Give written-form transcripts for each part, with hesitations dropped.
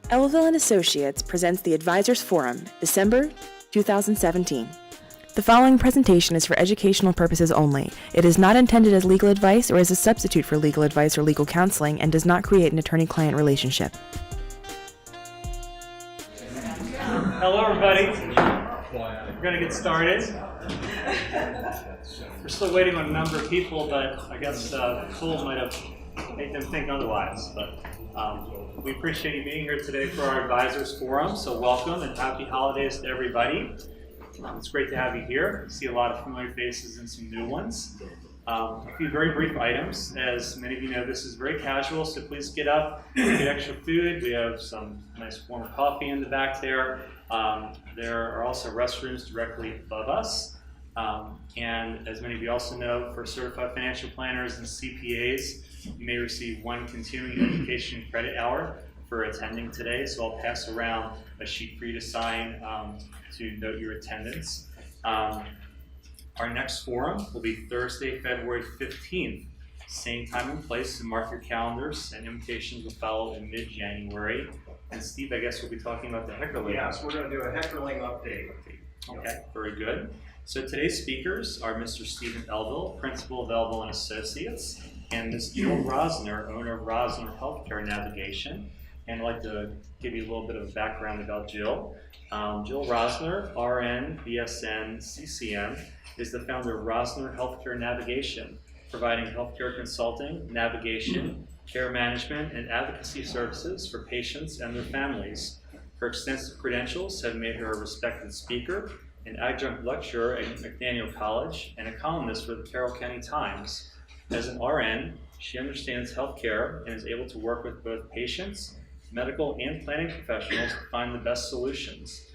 Elville and Associates presents the Advisors Forum, December 2017. The following presentation is for educational purposes only. It is not intended as legal advice or as a substitute for legal advice or legal counseling and does not create an attorney-client relationship. Hello, everybody. We're going to get started. We're still waiting on a number of people, but I guess Cole might have made them think otherwise. But we appreciate you being here today for our Advisors Forum. So welcome and happy holidays to everybody. It's great to have you here. I see a lot of familiar faces and some new ones. A few very brief items. As many of you know, this is very casual, so please get up, get extra food. We have some nice warm coffee in the back there. There are also restrooms directly above us. And as many of you also know, for certified financial planners and CPAs, you may receive one continuing education credit hour for attending today. So I'll pass around a sheet for you to sign to note your attendance. Our next forum will be Thursday, February 15th, same time and place, so mark your calendars, and invitations will follow in mid-January. And Steve, I guess we'll be talking about the Heckerling. Yes, we're going to do a Heckerling update. Okay, very good. So today's speakers are Mr. Stephen Elville, Principal of Elville and Associates, and Ms. Jill Rosner, owner of Rosner Healthcare Navigation. And I'd like to give you a little bit of background about Jill. Jill Rosner, RN, BSN, CCM, is the founder of Rosner Healthcare Navigation, providing healthcare consulting, navigation, care management, and advocacy services for patients and their families. Her extensive credentials have made her a respected speaker, an adjunct lecturer at McDaniel College, and a columnist for the Carroll County Times. As an RN, she understands healthcare and is able to work with both patients, medical and planning professionals to find the best solutions.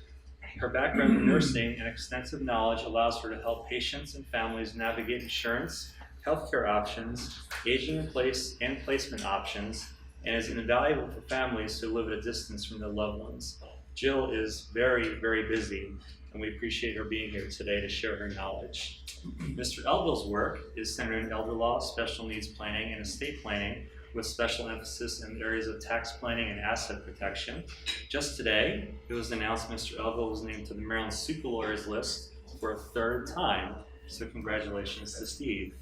Her background in nursing and extensive knowledge allows her to help patients and families navigate insurance, healthcare options, aging in place and placement options, and is invaluable for families who live at a distance from their loved ones. Jill is very, very busy, and we appreciate her being here today to share her knowledge. Mr. Elville's work is centered in elder law, special needs planning, and estate planning, with special emphasis in the areas of tax planning and asset protection. Just today, it was announced Mr. Elville was named to the Maryland Super Lawyers list for a third time, so congratulations to Steve.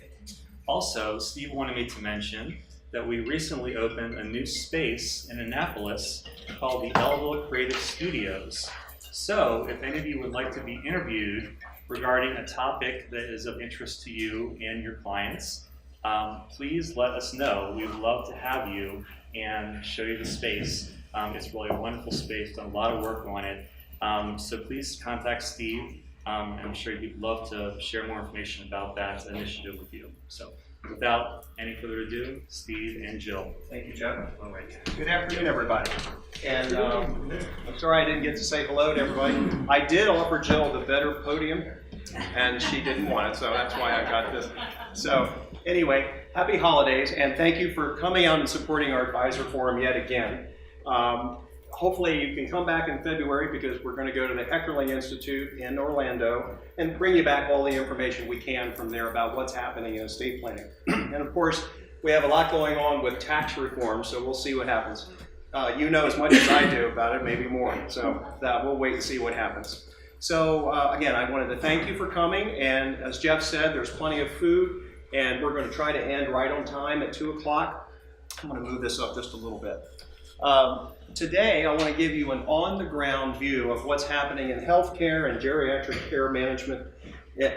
Also, Steve wanted me to mention that we recently opened a new space in Annapolis called the Elville Creative Studios. So if any of you would like to be interviewed regarding a topic that is of interest to you and your clients, please let us know. We would love to have you and show you the space. It's really a wonderful space, done a lot of work on it. So please contact Steve. I'm sure he'd love to share more information about that initiative with you. So without any further ado, Steve and Jill. Thank you, Jeff. All right. Good afternoon, everybody. And I'm sorry I didn't get to say hello to everybody. I did offer Jill the better podium, and she didn't want it, so that's why I got this. So anyway, happy holidays, and thank you for coming out and supporting our Advisor Forum yet again. Hopefully you can come back in February because we're going to go to the Heckerling Institute in Orlando and bring you back all the information we can from there about what's happening in estate planning. And of course, we have a lot going on with tax reform, so we'll see what happens. You know as much as I do about it, maybe more, so we'll wait and see what happens. So again, I wanted to thank you for coming, and as Jeff said, there's plenty of food, and we're going to try to end right on time at 2 o'clock. I'm going to move this up just a little bit. Today, I want to give you an on-the-ground view of what's happening in healthcare and geriatric care management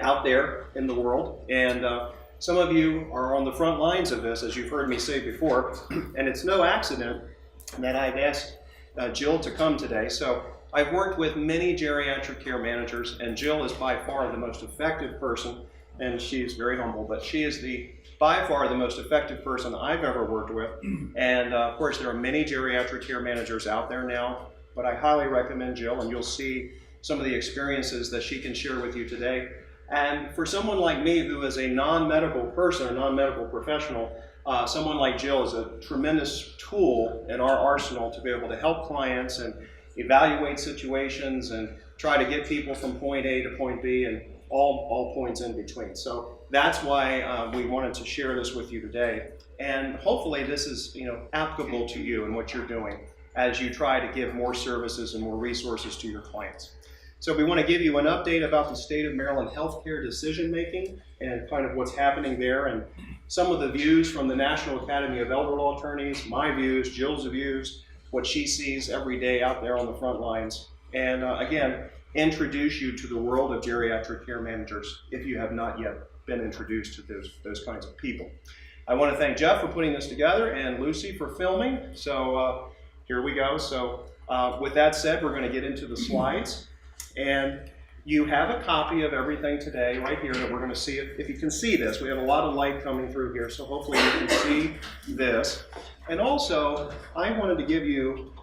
out there in the world. And some of you are on the front lines of this, as you've heard me say before, and it's no accident that I've asked Jill to come today. So I've worked with many geriatric care managers, and Jill is by far the most effective person, and she's very humble, but she is by far the most effective person I've ever worked with. And of course, there are many geriatric care managers out there now, but I highly recommend Jill, and you'll see some of the experiences that she can share with you today. And for someone like me who is a non-medical person, a non-medical professional, someone like Jill is a tremendous tool in our arsenal to be able to help clients and evaluate situations and try to get people from point A to point B and all points in between. So that's why we wanted to share this with you today. And hopefully this is applicable to you and what you're doing. as you try to give more services and more resources to your clients. So we want to give you an update about the state of Maryland healthcare decision making and kind of what's happening there, and some of the views from the National Academy of Elder Law Attorneys, my views, Jill's views, what she sees every day out there on the front lines. And again, introduce you to the world of geriatric care managers if you have not yet been introduced to those kinds of people. I want to thank Jeff for putting this together and Lucy for filming. So here we go. So with that said, we're going to get into the slides. And you have a copy of everything today right here that we're going to see. If you can see this, we have a lot of light coming through here, so hopefully you can see this. And also, I wanted to give you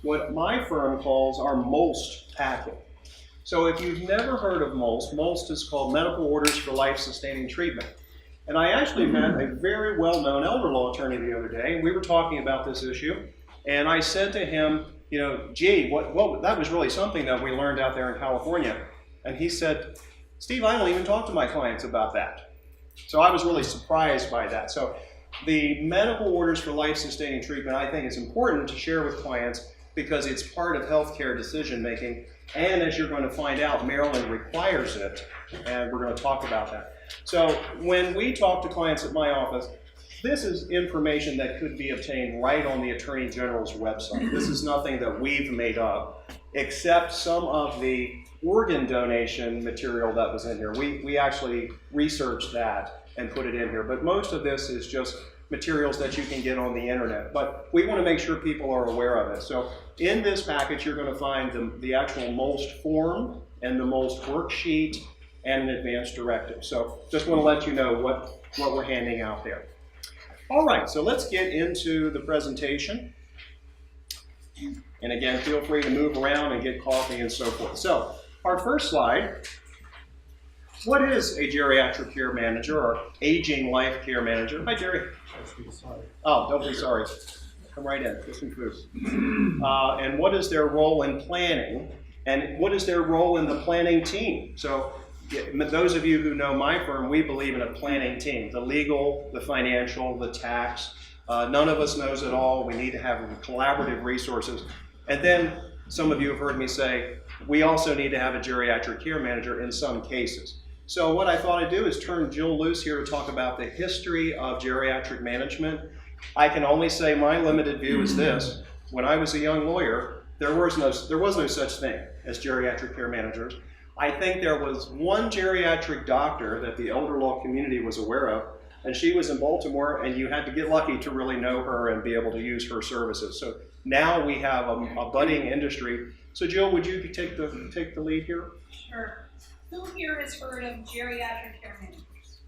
what my firm calls our MOLST packet. So if you've never heard of MOLST, MOLST is called Medical Orders for Life-Sustaining Treatment. And I actually met a very well-known elder law attorney the other day, and we were talking about this issue. And I said to him, you know, gee, that was really something that we learned out there in California. And he said, Steve, I don't even talk to my clients about that. So I was really surprised by that. So the medical orders for life-sustaining treatment, I think, is important to share with clients because it's part of healthcare decision-making. And as you're going to find out, Maryland requires it, and we're going to talk about that. So when we talk to clients at my office, this is information that could be obtained right on the Attorney General's website. This is nothing that we've made up, except some of the organ donation material that was in here. We actually researched that and put it in here, but most of this is just materials that you can get on the internet. But we want to make sure people are aware of it. So in this package, you're going to find the actual MOLST form and the MOLST worksheet and an advanced directive. So just want to let you know what we're handing out there. All right, so let's get into the presentation. And again, feel free to move around and get coffee and so forth. So our first slide, what is a geriatric care manager or aging life care manager? Hi, Jerry. Oh, don't be sorry. Come right in, get some food. And what is their role in planning? And what is their role in the planning team? So those of you who know my firm, we believe in a planning team. The legal, the financial, the tax. None of us knows it all. We need to have collaborative resources. And then some of you have heard me say, we also need to have a geriatric care manager in some cases. So what I thought I'd do is turn Jill loose here to talk about the history of geriatric management. I can only say my limited view is this. When I was a young lawyer, there was no such thing as geriatric care managers. I think there was one geriatric doctor that the elder law community was aware of, and she was in Baltimore, and you had to get lucky to really know her and be able to use her services. So now we have a budding industry. So Jill, would you take the lead here? Sure. Who here has heard of geriatric care managers?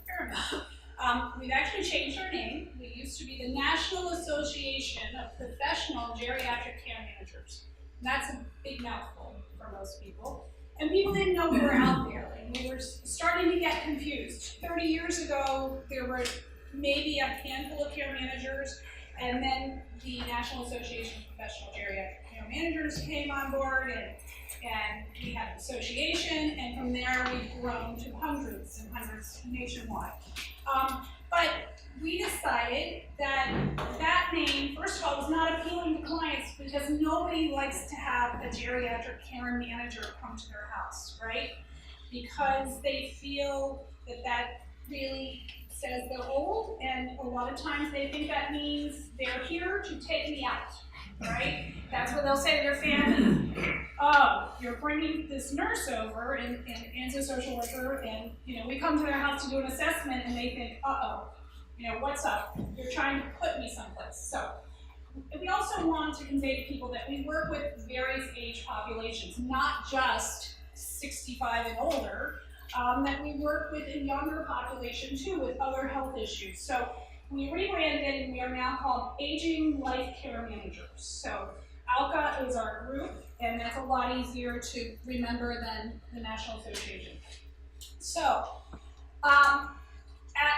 Fair enough. We've actually changed our name. We used to be the National Association of Professional Geriatric Care Managers. That's a big mouthful for most people. And people didn't know we were out there, and we were starting to get confused. 30 years ago, there were maybe a handful of care managers, and then the National Association of Professional Geriatric Care Managers came on board, and we had an association, and from there we've grown to hundreds and hundreds nationwide. But we decided that that name, first of all, was not appealing to clients because nobody likes to have a geriatric care manager come to their house, right? Because they feel that really says they're old, and a lot of times they think that means they're here to take me out, right? That's what they'll say to their family. Oh, you're bringing this nurse over and a social worker, and we come to their house to do an assessment, and they think, uh-oh, what's up? You're trying to put me someplace. So we also want to convey to people that we work with various age populations, not just 65 and older, that we work with a younger population too with other health issues. So we rebranded, and we are now called Aging Life Care Managers. So ALCA is our group, and that's a lot easier to remember than the National Association. So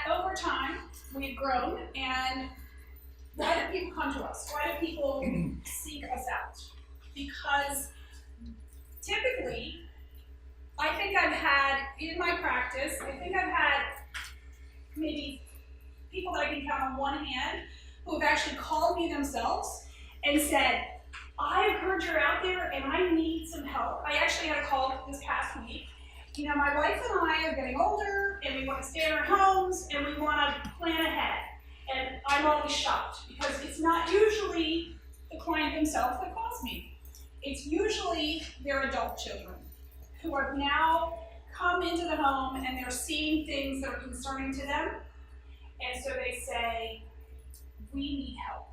over time, we've grown, and why do people come to us? Why do people seek us out? Because typically, I think I've had, in my practice, maybe people that I can count on one hand who have actually called me themselves and said, I've heard you're out there and I need some help. I actually had a call this past week. You know, my wife and I are getting older and we want to stay in our homes and we want to plan ahead. And I'm always shocked because it's not usually the client themselves that calls me. It's usually their adult children who have now come into the home and they're seeing things that are concerning to them. And so they say, we need help.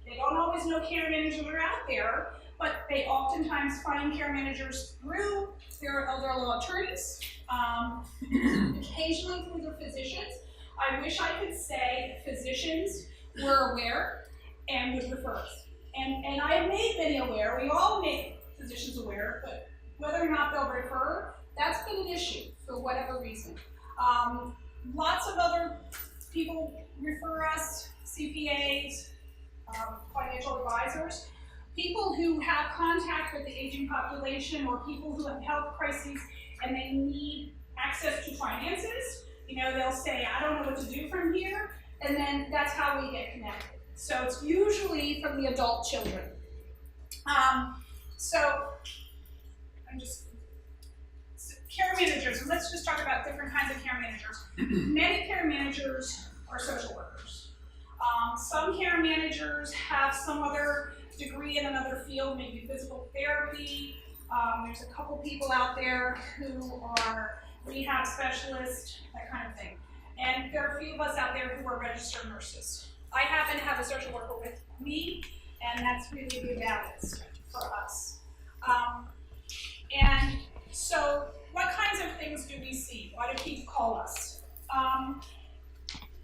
They don't always know care managers are out there, but they oftentimes find care managers through their elder law attorneys, occasionally through their physicians. I wish I could say physicians were aware and would refer us. And I have made many aware. We all make physicians aware, but whether or not they'll refer, that's been an issue for whatever reason. Lots of other people refer us, CPAs, financial advisors, people who have contact with the aging population or people who have health crises and they need access to finances. You know, they'll say, I don't know what to do from here, and then that's how we get connected. So it's usually from the adult children. Care managers, and let's just talk about different kinds of care managers. Many care managers are social workers. Some care managers have some other degree in another field, maybe physical therapy. There's a couple people out there who are rehab specialists, that kind of thing. And there are a few of us out there who are registered nurses. I happen to have a social worker with me, and that's really a good balance for us. And so what kinds of things do we see? Why do people call us?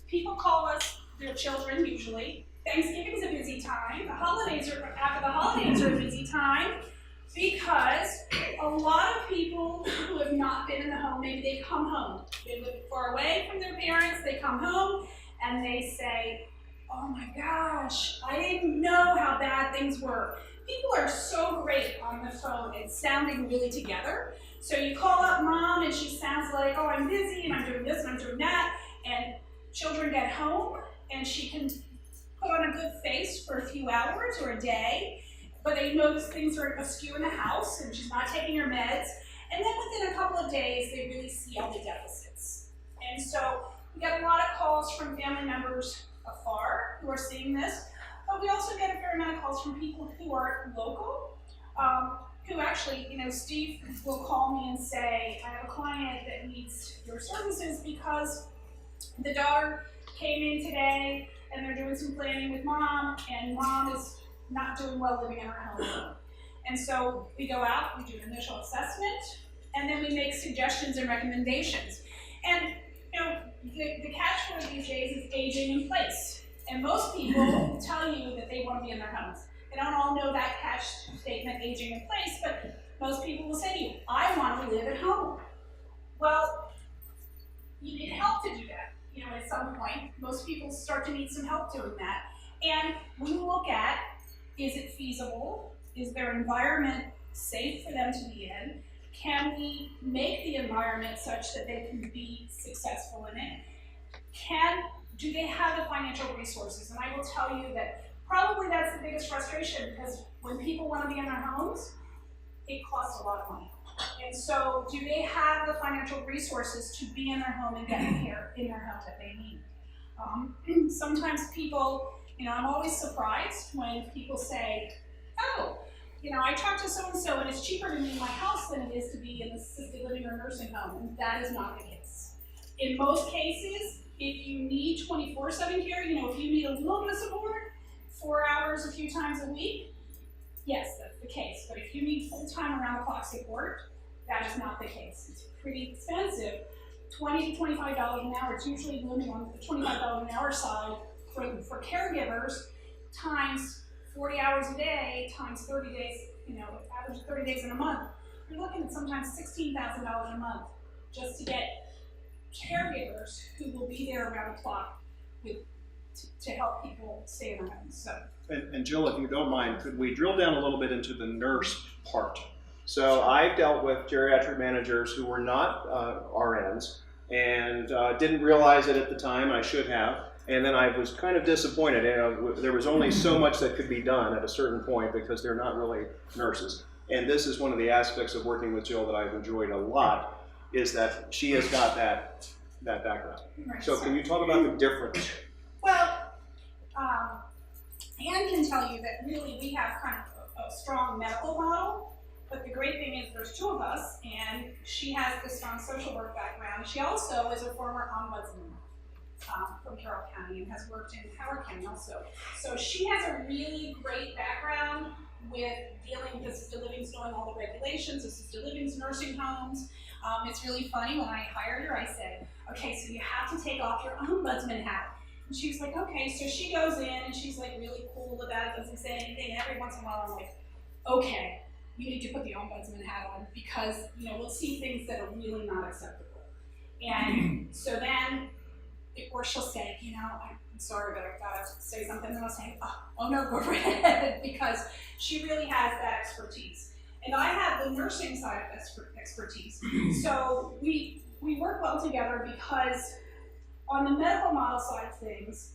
People call us their children usually. Thanksgiving is a busy time. After the holidays are a busy time because a lot of people who have not been in the home, maybe they come home. They live far away from their parents, they come home and they say, oh my gosh, I didn't know how bad things were. People are so great on the phone and sounding really together. So you call up mom and she sounds like, oh, I'm busy and I'm doing this and I'm doing that. And children get home and she can put on a good face for a few hours or a day, but they notice things are askew in the house and she's not taking her meds. And then within a couple of days, they really see all the deficits. And so we get a lot of calls from family members afar who are seeing this, but we also get a fair amount of calls from people who are local, who actually, you know, Steve will call me and say, I have a client that needs your services because the daughter came in today and they're doing some planning with mom, and mom is not doing well living in her home. And so we go out, we do an initial assessment, and then we make suggestions and recommendations. And you know, the catchword these days is aging in place. And most people tell you that they want to be in their homes. They don't all know that catch statement, aging in place, but most people will say to you, I want to live at home. Well, you need help to do that. You know, at some point, most people start to need some help doing that. And we look at, is it feasible? Is their environment safe for them to be in? Can we make the environment such that they can be successful in it? Do they have the financial resources? And I will tell you that probably that's the biggest frustration, because when people want to be in their homes, it costs a lot of money. And so do they have the financial resources to be in their home and get the care in their home that they need? Sometimes people, you know, I'm always surprised when people say, oh, you know, I talked to so-and-so and it's cheaper to be in my house than it is to be in the assisted living or nursing home, and that is not the case. In most cases, if you need 24/7 care, you know, if you need a little bit of support, 4 hours a few times a week, yes, that's the case. But if you need full-time around-the-clock support, that is not the case. It's pretty expensive. $20 to $25 an hour, it's usually living on the $25 an hour side for caregivers, times 40 hours a day, times 30 days, you know, average 30 days in a month. You're looking at sometimes $16,000 a month just to get caregivers who will be there around the clock to help people stay in their homes. So. And Jill, if you don't mind, could we drill down a little bit into the nurse part? So I've dealt with geriatric managers who were not RNs and didn't realize it at the time, I should have, And then I was kind of disappointed. You know, there was only so much that could be done at a certain point because they're not really nurses. And this is one of the aspects of working with Jill that I've enjoyed a lot, is that she has got that background. Right. So can you talk about the difference? Well, Anne can tell you that really we have kind of a strong medical model, but the great thing is there's two of us, and she has this strong social work background. She also is a former ombudsman from Carroll County and has worked in Howard County also. So she has a really great background with dealing with assisted livings, knowing all the regulations, assisted livings, nursing homes. It's really funny, when I hired her, I said, okay, so you have to take off your ombudsman hat. And she was like, okay, so she goes in and she's like really cool about it, doesn't say anything. Every once in a while I'm like, okay, you need to put the ombudsman hat on because, you know, we'll see things that are really not acceptable. And so then, or she'll say, you know, I'm sorry, but I've got to say something. And I'll say, oh no, go right ahead, because she really has that expertise. And I have the nursing side of expertise. So we work well together because on the medical model side of things,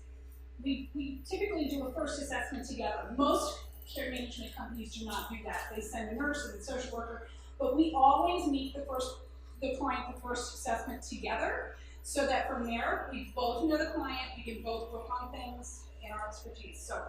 we typically do a first assessment together. Most care management companies do not do that. They send a nurse and a social worker, but we always meet the client, the first assessment together, so that from there, we both know the client, we can both work on things in our expertise. So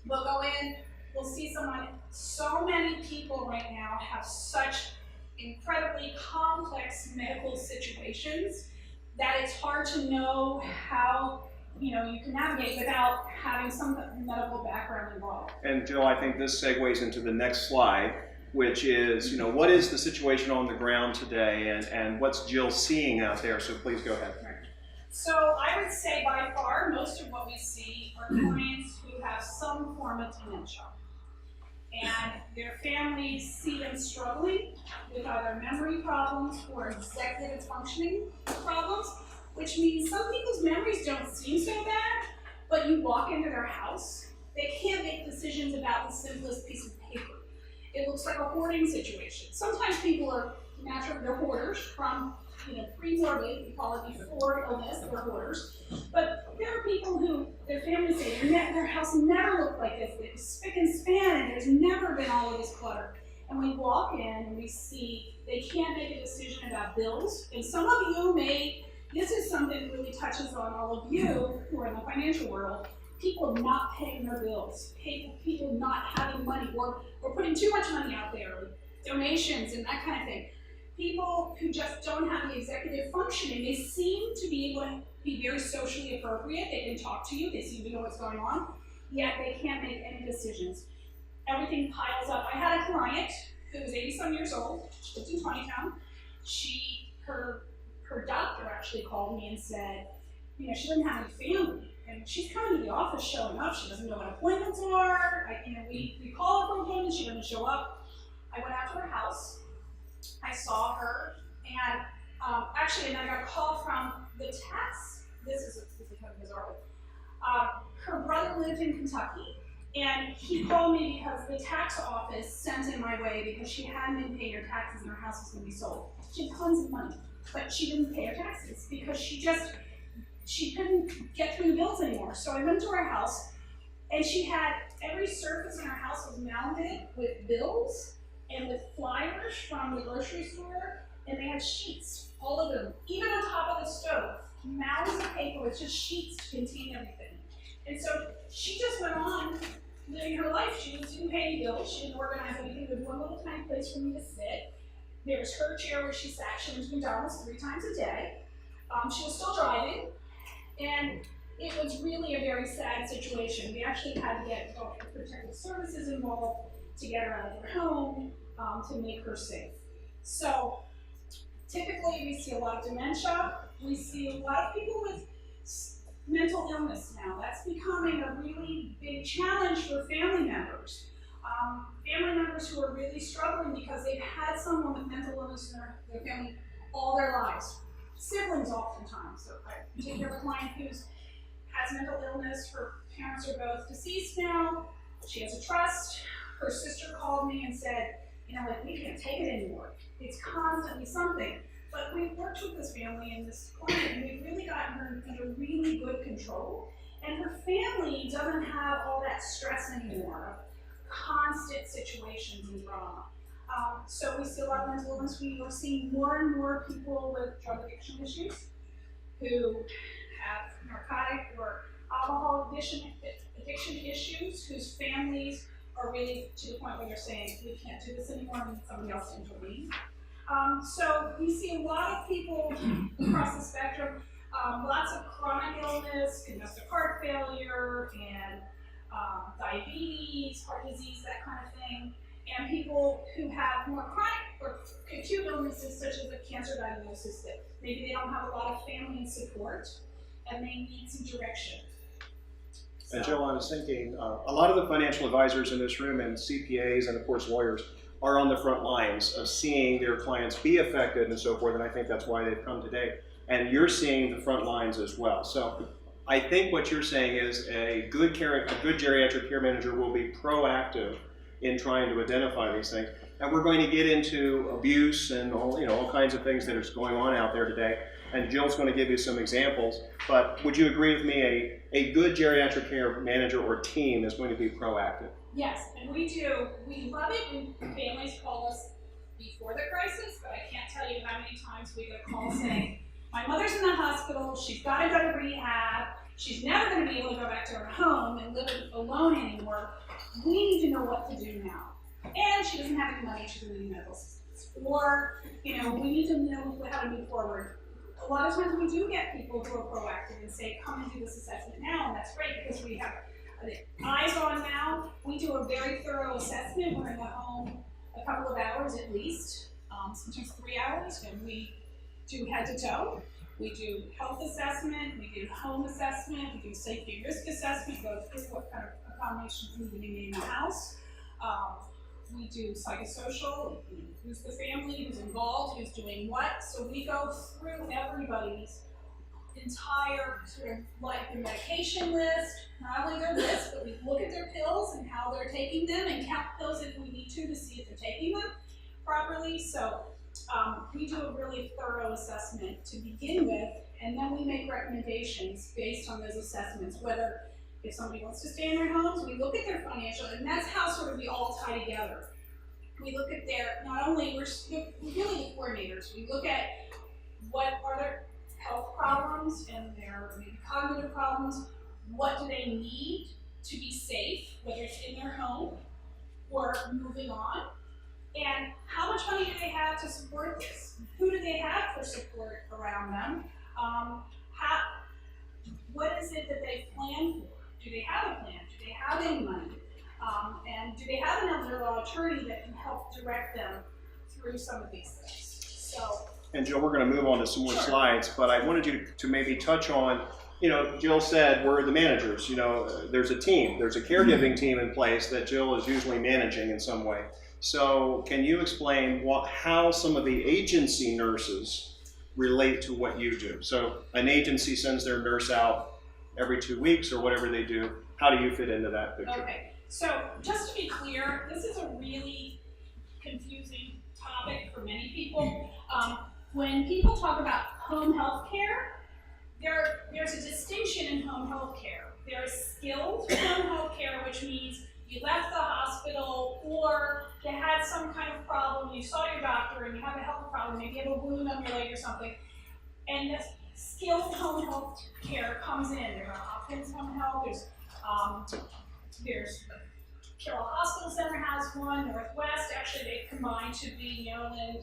we'll go in, we'll see someone. So many people right now have such incredibly complex medical situations that it's hard to know how, you know, you can navigate without having some medical background involved. And Jill, I think this segues into the next slide, which is, you know, what is the situation on the ground today, and what's Jill seeing out there? So please go ahead. So I would say by far, most of what we see are clients who have some form of dementia. And their families see them struggling with either memory problems or executive functioning problems, which means some people's memories don't seem so bad, but you walk into their house, they can't make decisions about the simplest piece of paper. It looks like a hoarding situation. Sometimes people are naturally, they're hoarders from, you know, pre-morbid, we call it before illness, they're hoarders. But there are people who, their families say, their house never looked like this. It was spick and span, and there's never been all of this clutter. And we walk in and we see they can't make a decision about bills. And some of you may, this is something that really touches on all of you who are in the financial world. People not paying their bills, people not having money, or putting too much money out there, donations and that kind of thing. People who just don't have the executive functioning, they seem to be able to be very socially appropriate, they can talk to you, they seem to know what's going on, yet they can't make any decisions. Everything piles up. I had a client who was 80-some years old, she lived in Tonytown. Her doctor actually called me and said, you know, she doesn't have any family. And she's coming to the office showing up. She doesn't know what appointments are. We call her for appointments. She doesn't show up. I went out to her house. I saw her, and actually, and I got a call from the tax. This is kind of bizarre. Her brother lived in Kentucky, and he called me because the tax office sent in my way because she hadn't been paying her taxes and her house was going to be sold. She had tons of money, but she didn't pay her taxes because she couldn't get through the bills anymore. So I went to her house, and she had every surface in her house was mounted with bills and with flyers from the grocery store, and they had sheets, all of them, even on top of the stove, mounds of paper with just sheets to contain everything. And so she just went on living her life. She didn't pay any bills, she didn't organize anything. There was one little tiny place for me to sit. There was her chair where she sat. She went to McDonald's 3 times a day. She was still driving. And it was really a very sad situation. We actually had to get protective services involved to get her out of her home, to make her safe. So typically we see a lot of dementia. We see a lot of people with mental illness now. That's becoming a really big challenge for family members. Family members who are really struggling because they've had someone with mental illness in their family all their lives. Siblings oftentimes. So I take care of a client who has mental illness. Her parents are both deceased now. She has a trust. Her sister called me and said, you know, like, we can't take it anymore. It's constantly something. But we've worked with this family and this client, and we've really gotten her under really good control. And her family doesn't have all that stress anymore, constant situations and drama. So we see a lot of mental illness. We are seeing more and more people with drug addiction issues who have narcotic or alcohol addiction issues, whose families are really to the point where they're saying, we can't do this anymore, we need somebody else to intervene. So we see a lot of people across the spectrum, lots of chronic illness, congestive heart failure, and diabetes, heart disease, that kind of thing, and people who have more chronic or acute illnesses such as a cancer diagnosis that maybe they don't have a lot of family support and they need some direction. And Jill, I was thinking, a lot of the financial advisors in this room and CPAs and of course lawyers are on the front lines of seeing their clients be affected and so forth, and I think that's why they've come today. And you're seeing the front lines as well. So I think what you're saying is a good geriatric care manager will be proactive in trying to identify these things. And we're going to get into abuse and all kinds of things that are going on out there today. And Jill's going to give you some examples. But would you agree with me, a good geriatric care manager or team is going to be proactive? Yes, and we do. We love it when families call us before the crisis, but I can't tell you how many times we get a call saying, my mother's in the hospital, she's got to go to rehab, she's never going to be able to go back to her home and live alone anymore. We need to know what to do now. And she doesn't have any money, she's going to need medical assistance. Or, we need to know how to move forward. A lot of times we do get people who are proactive and say, come and do this assessment now, and that's great because we have eyes on now. We do a very thorough assessment. We're in the home a couple of hours at least, sometimes 3 hours, and we do head to toe. We do health assessment, we do home assessment, we do safety and risk assessment, go through what kind of accommodations need to be made in the house. We do psychosocial, who's the family, who's involved, who's doing what. So we go through everybody's entire sort of like the medication list, not only their list, but we look at their pills and how they're taking them and count pills if we need to see if they're taking them properly. So we do a really thorough assessment to begin with, and then we make recommendations based on those assessments, whether if somebody wants to stay in their homes, we look at their financial, and that's how sort of we all tie together. We look at their, not only, we're really the coordinators, we look at what are their health problems and their maybe cognitive problems, what do they need to be safe, whether it's in their home or moving on, and how much money do they have to support this? Who do they have for support around them? What is it that they plan for? Do they have a plan? Do they have any money? And do they have an elder law attorney that can help direct them through some of these things? So. And Jill, we're going to move on to some more Sure. slides, but I wanted you to maybe touch on, Jill said we're the managers. There's a team, there's a caregiving team in place that Jill is usually managing in some way. So can you explain how some of the agency nurses relate to what you do? So an agency sends their nurse out every 2 weeks or whatever they do. How do you fit into that picture? Okay, so just to be clear, this is a really confusing topic for many people. When people talk about home health care, there's a distinction in home health care. There's skilled home health care, which means you left the hospital or you had some kind of problem, you saw your doctor and you have a health problem, maybe you have a wound on your leg or something, and this skilled home health care comes in. There's a Hopkins Home Health, there's Carroll Hospital Center has one, Northwest, actually they've combined to be Maryland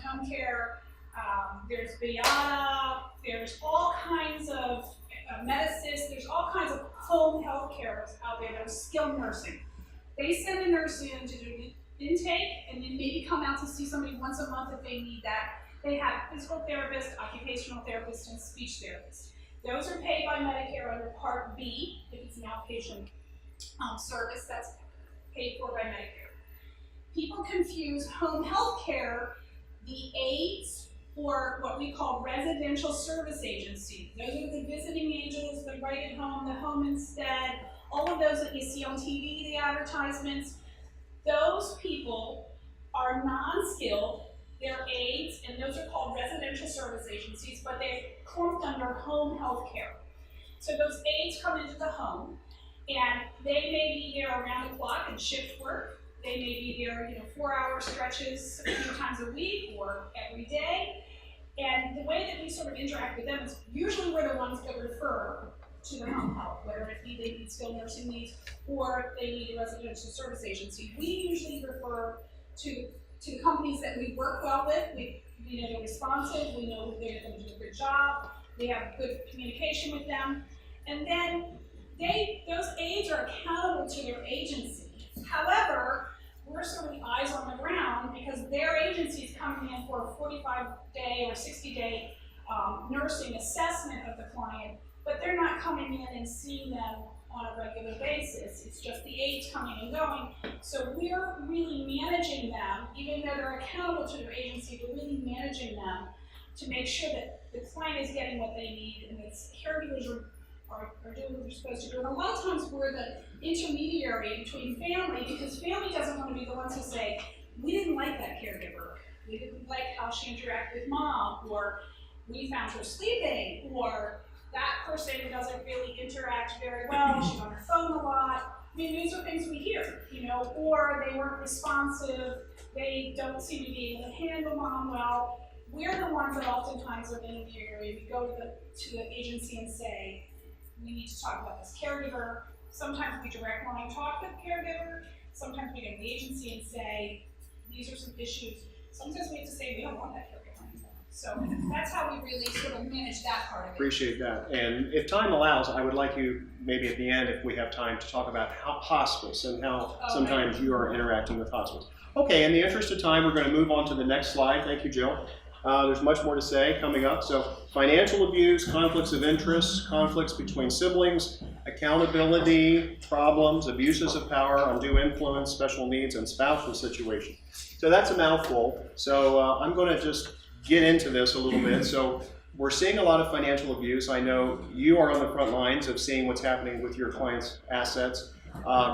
Home Care, there's Beata, there's all kinds of Medisys, there's all kinds of home health care out there that are skilled nursing. They send a nurse in to do intake and then maybe come out to see somebody once a month if they need that. They have physical therapists, occupational therapists, and speech therapists. Those are paid by Medicare under Part B, if it's an outpatient service that's paid for by Medicare. People confuse home health care, the aides, or what we call residential service agencies. Those are the visiting angels, the right at home, the home instead, all of those that you see on TV, the advertisements. Those people are non-skilled, they're aides, those are called residential service agencies, but they're clumped under home health care. So those aides come into the home, and they may be there around the clock and shift work. They may be there, 4-hour stretches a few times a week or every day. And the way that we sort of interact with them is usually we're the ones that refer to the home health, whether it be they need skilled nursing needs or they need a residential service agency. We usually refer to the companies that we work well with. We know they're responsive, we know they're going to do a good job, we have good communication with them, and then those aides are accountable to their agency. However, we're sort of the eyes on the ground because their agency is coming in for a 45-day or 60-day nursing assessment of the client, but they're not coming in and seeing them on a regular basis. It's just the aides coming and going. So we're really managing them, even though they're accountable to their agency, we're really managing them to make sure that the client is getting what they need and that caregivers are doing what they're supposed to do. And a lot of times we're the intermediary between family because family doesn't want to be the ones who say, we didn't like that caregiver, we didn't like how she interacted with mom, or we found her sleeping, or that person doesn't really interact very well, she's on her phone a lot. I mean, these are things we hear, or they weren't responsive, they don't seem to be able to handle mom well. We're the ones that oftentimes are the intermediary. We go to the agency and say, we need to talk about this caregiver. Sometimes we direct line talk with the caregiver. Sometimes we go to the agency and say, these are some issues. Sometimes we have to say, we don't want that caregiver anymore. So that's how we really sort of manage that part of it. Appreciate that. And if time allows, I would like you, maybe at the end, if we have time, to talk about hospice and how sometimes you are interacting with hospice. Okay, in the interest of time, we're going to move on to the next slide. Thank you, Jill. There's much more to say coming up. So financial abuse, conflicts of interest, conflicts between siblings, accountability, problems, abuses of power, undue influence, special needs, and spousal situation. So that's a mouthful. So I'm going to just get into this a little bit. So we're seeing a lot of financial abuse. I know you are on the front lines of seeing what's happening with your clients' assets.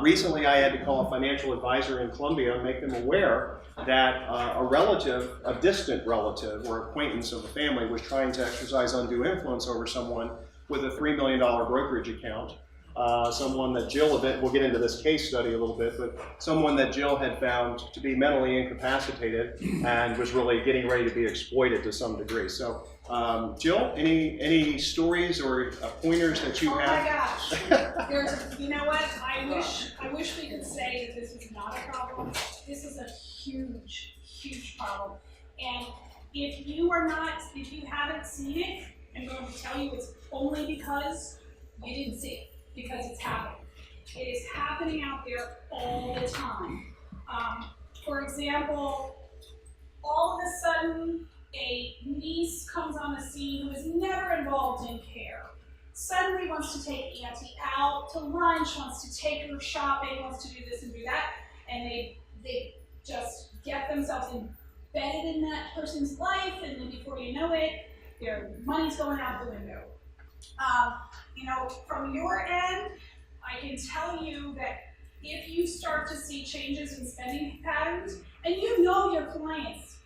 Recently, I had to call a financial advisor in Columbia and make them aware that a distant relative or acquaintance of the family was trying to exercise undue influence over someone with a $3 million brokerage account. Someone that Jill, we'll get into this case study a little bit, but someone that Jill had found to be mentally incapacitated and was really getting ready to be exploited to some degree. So, Jill, any stories or pointers that you have? Oh my gosh, you know what? I wish we could say that this is not a problem. This is a huge, huge problem. And if you haven't seen it, I'm going to tell you it's only because you didn't see it, because it's happening. It is happening out there all the time. For example, all of a sudden, a niece comes on the scene who is never involved in care. Suddenly wants to take Auntie out to lunch, wants to take her shopping, wants to do this and do that, and they just get themselves embedded in that person's life, and then before you know it, their money's going out the window. From your end, I can tell you that if you start to see changes in spending patterns, and you know your clients,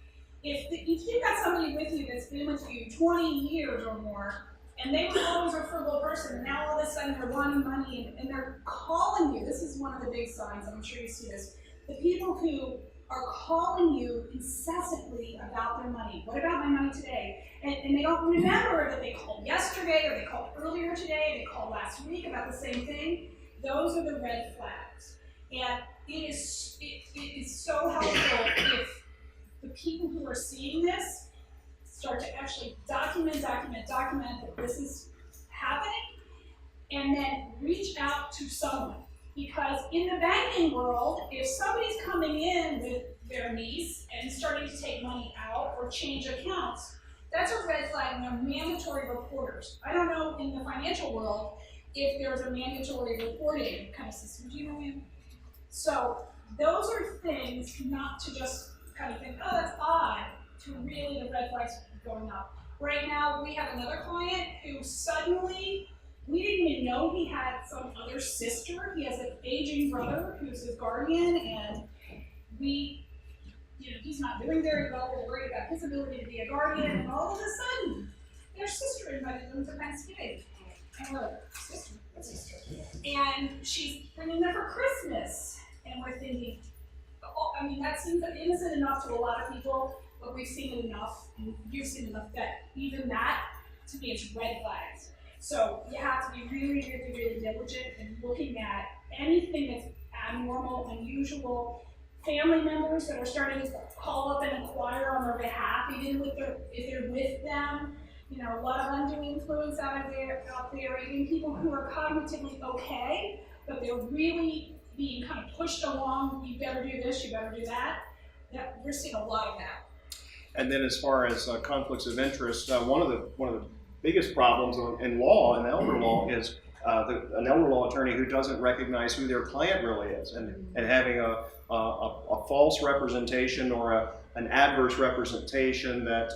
if you've got somebody with you that's been with you 20 years or more, and they were always a frugal person, and now all of a sudden they're wanting money, and they're calling you. This is one of the big signs, I'm sure you see this. The people who are calling you incessantly about their money. What about my money today? And they don't remember that they called yesterday, or they called earlier today, they called last week about the same thing. Those are the red flags. And it is so helpful if the people who are seeing this start to actually document that this is happening, and then reach out to someone. Because in the banking world, if somebody's coming in with their niece and starting to take money out or change accounts, that's a red flag, and they're mandatory reporters. I don't know in the financial world if there's a mandatory reporting kind of system. Do you know him? So those are things not to just kind of think, oh, that's odd, to really the red flags going up. Right now, we have another client who suddenly, we didn't even know he had some other sister. He has an aging brother who's his guardian, and we he's not doing very well, we're worried about his ability to be a guardian, and all of a sudden, their sister invited them to Thanksgiving. And we're like, sister, what sister? And she's bringing them for Christmas. And we're thinking, that seems innocent enough to a lot of people, but we've seen it enough, and you've seen enough that even that, to me, it's red flags. So you have to be really, really, really diligent in looking at anything that's abnormal, unusual, family members that are starting to call up and inquire on their behalf, even if they're with them. A lot of undue influence out there, even people who are cognitively okay, but they're really being kind of pushed along. You better do this, you better do that. We're seeing a lot of that. And then, as far as conflicts of interest, one of the biggest problems in law, in elder law, is an elder law attorney who doesn't recognize who their client really is, and having a false representation or an adverse representation that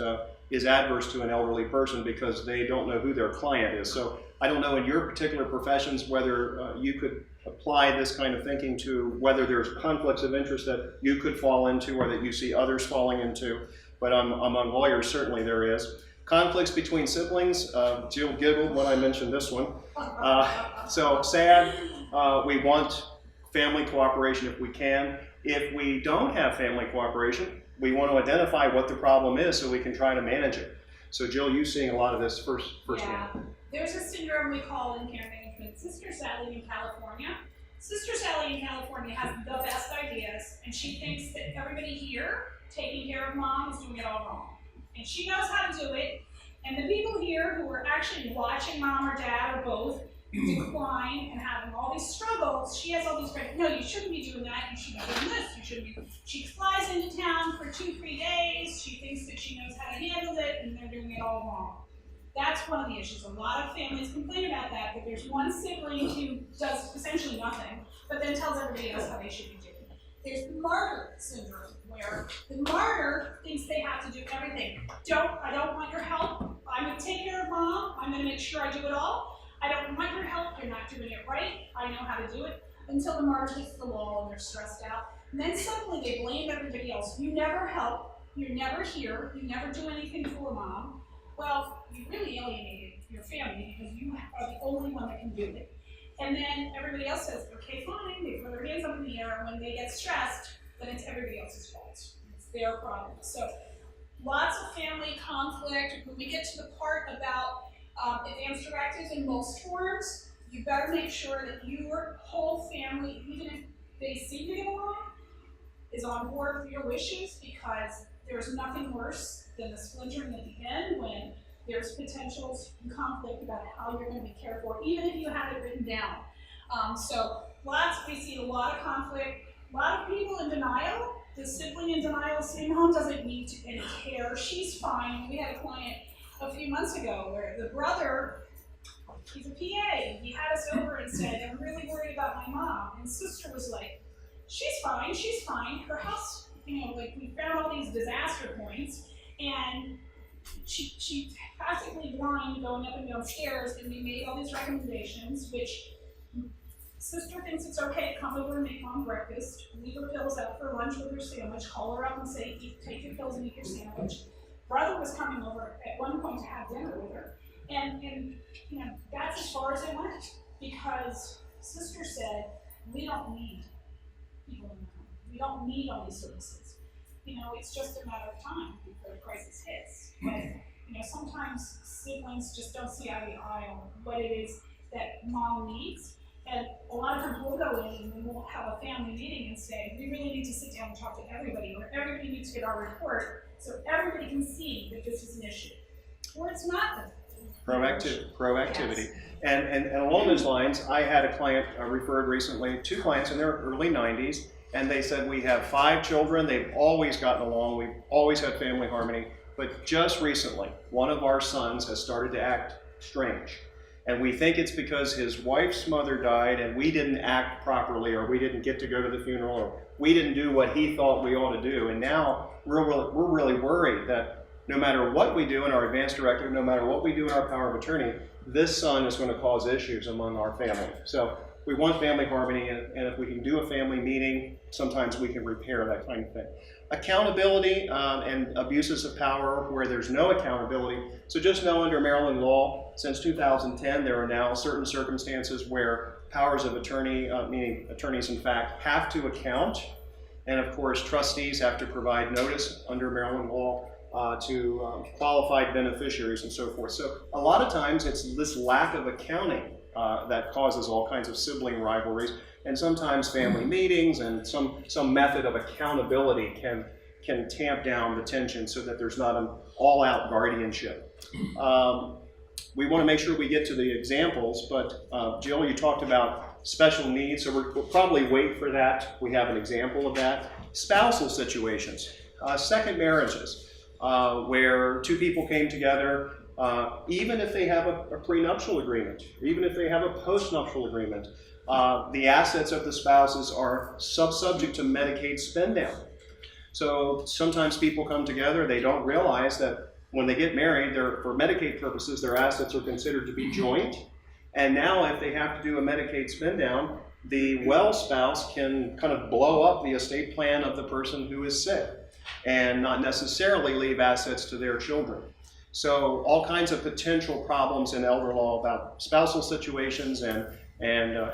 is adverse to an elderly person because they don't know who their client is. So I don't know in your particular professions whether you could apply this kind of thinking to whether there's conflicts of interest that you could fall into or that you see others falling into, but among lawyers certainly there is. Conflicts between siblings, Jill giggled when I mentioned this one. So sad, we want family cooperation if we can. If we don't have family cooperation, we want to identify what the problem is so we can try to manage it. So Jill, you're seeing a lot of this firsthand. There's a syndrome we call in care management Sister Sally in California. Sister Sally in California has the best ideas, and she thinks that everybody here taking care of mom is doing it all wrong. And she knows how to do it, and the people here who are actually watching mom or dad or both decline and having all these struggles, she has all these friends, no, you shouldn't be doing that, you should be doing this, you shouldn't be. She flies into town for 2-3 days, she thinks that she knows how to handle it, and they're doing it all wrong. That's one of the issues. A lot of families complain about that there's one sibling who does essentially nothing, but then tells everybody else how they should be doing it. There's the martyr syndrome, where the martyr thinks they have to do everything. I don't want your help. I'm going to take care of mom. I'm going to make sure I do it all. I don't want your help. You're not doing it right. I know how to do it. Until the martyr hits the wall and they're stressed out. And then suddenly they blame everybody else. You never help. You're never here. You never do anything for mom. Well, you really alienated your family because you are the only one that can do it. And then everybody else says, okay, fine. They throw their hands up in the air. When they get stressed, then it's everybody else's fault. It's their problem. So lots of family conflict. When we get to the part about advanced directives in most forms, you better make sure that your whole family, even if they seem to get along, is on board with your wishes, because there's nothing worse than the splintering at the end when there's potential conflict about how you're going to be cared for, even if you have it written down. So we see a lot of conflict, a lot of people in denial. The sibling in denial saying, mom doesn't need any care, she's fine. We had a client a few months ago where the brother, he's a PA, he had us over and said, I'm really worried about my mom. And sister was like, she's fine. Her house, we found all these disaster points, and she's practically blind going up and down stairs, and we made all these recommendations, which sister thinks it's okay to come over and make mom breakfast, leave her pills out for lunch with her sandwich, call her up and say, take your pills and eat your sandwich. Brother was coming over at one point to have dinner with her, and that's as far as it went, because sister said, we don't need people in the home. We don't need all these services. It's just a matter of time before the crisis hits. But sometimes siblings just don't see eye to eye on what it is that mom needs. And a lot of times we'll go in and we'll have a family meeting and say, we really need to sit down and talk to everybody, or everybody needs to get our report so everybody can see that this is an issue. Or it's not. Proactivity. Yes. And along those lines, I had a client referred recently, 2 clients in their early 90s, and they said, we have 5 children, they've always gotten along, we've always had family harmony, but just recently, one of our sons has started to act strange. And we think it's because his wife's mother died and we didn't act properly, or we didn't get to go to the funeral, or we didn't do what he thought we ought to do. And now we're really worried that no matter what we do in our advance directive, no matter what we do in our power of attorney, this son is going to cause issues among our family. So we want family harmony, and if we can do a family meeting, sometimes we can repair that kind of thing. accountability and abuses of power where there's no accountability. So just know under Maryland law, since 2010, there are now certain circumstances where powers of attorney, meaning attorneys in fact, have to account. And of course, trustees have to provide notice under Maryland law to qualified beneficiaries and so forth. So a lot of times it's this lack of accounting that causes all kinds of sibling rivalries, and sometimes family meetings and some method of accountability can tamp down the tension so that there's not an all-out guardianship. We want to make sure we get to the examples, but Jill, you talked about special needs, so we'll probably wait for that. We have an example of that. Spousal situations, second marriages, where two people came together, even if they have a prenuptial agreement, even if they have a postnuptial agreement, the assets of the spouses are subject to Medicaid spend down. So sometimes people come together, they don't realize that when they get married, for Medicaid purposes, their assets are considered to be joint. And now if they have to do a Medicaid spend down, the well spouse can kind of blow up the estate plan of the person who is sick and not necessarily leave assets to their children. So all kinds of potential problems in elder law about spousal situations and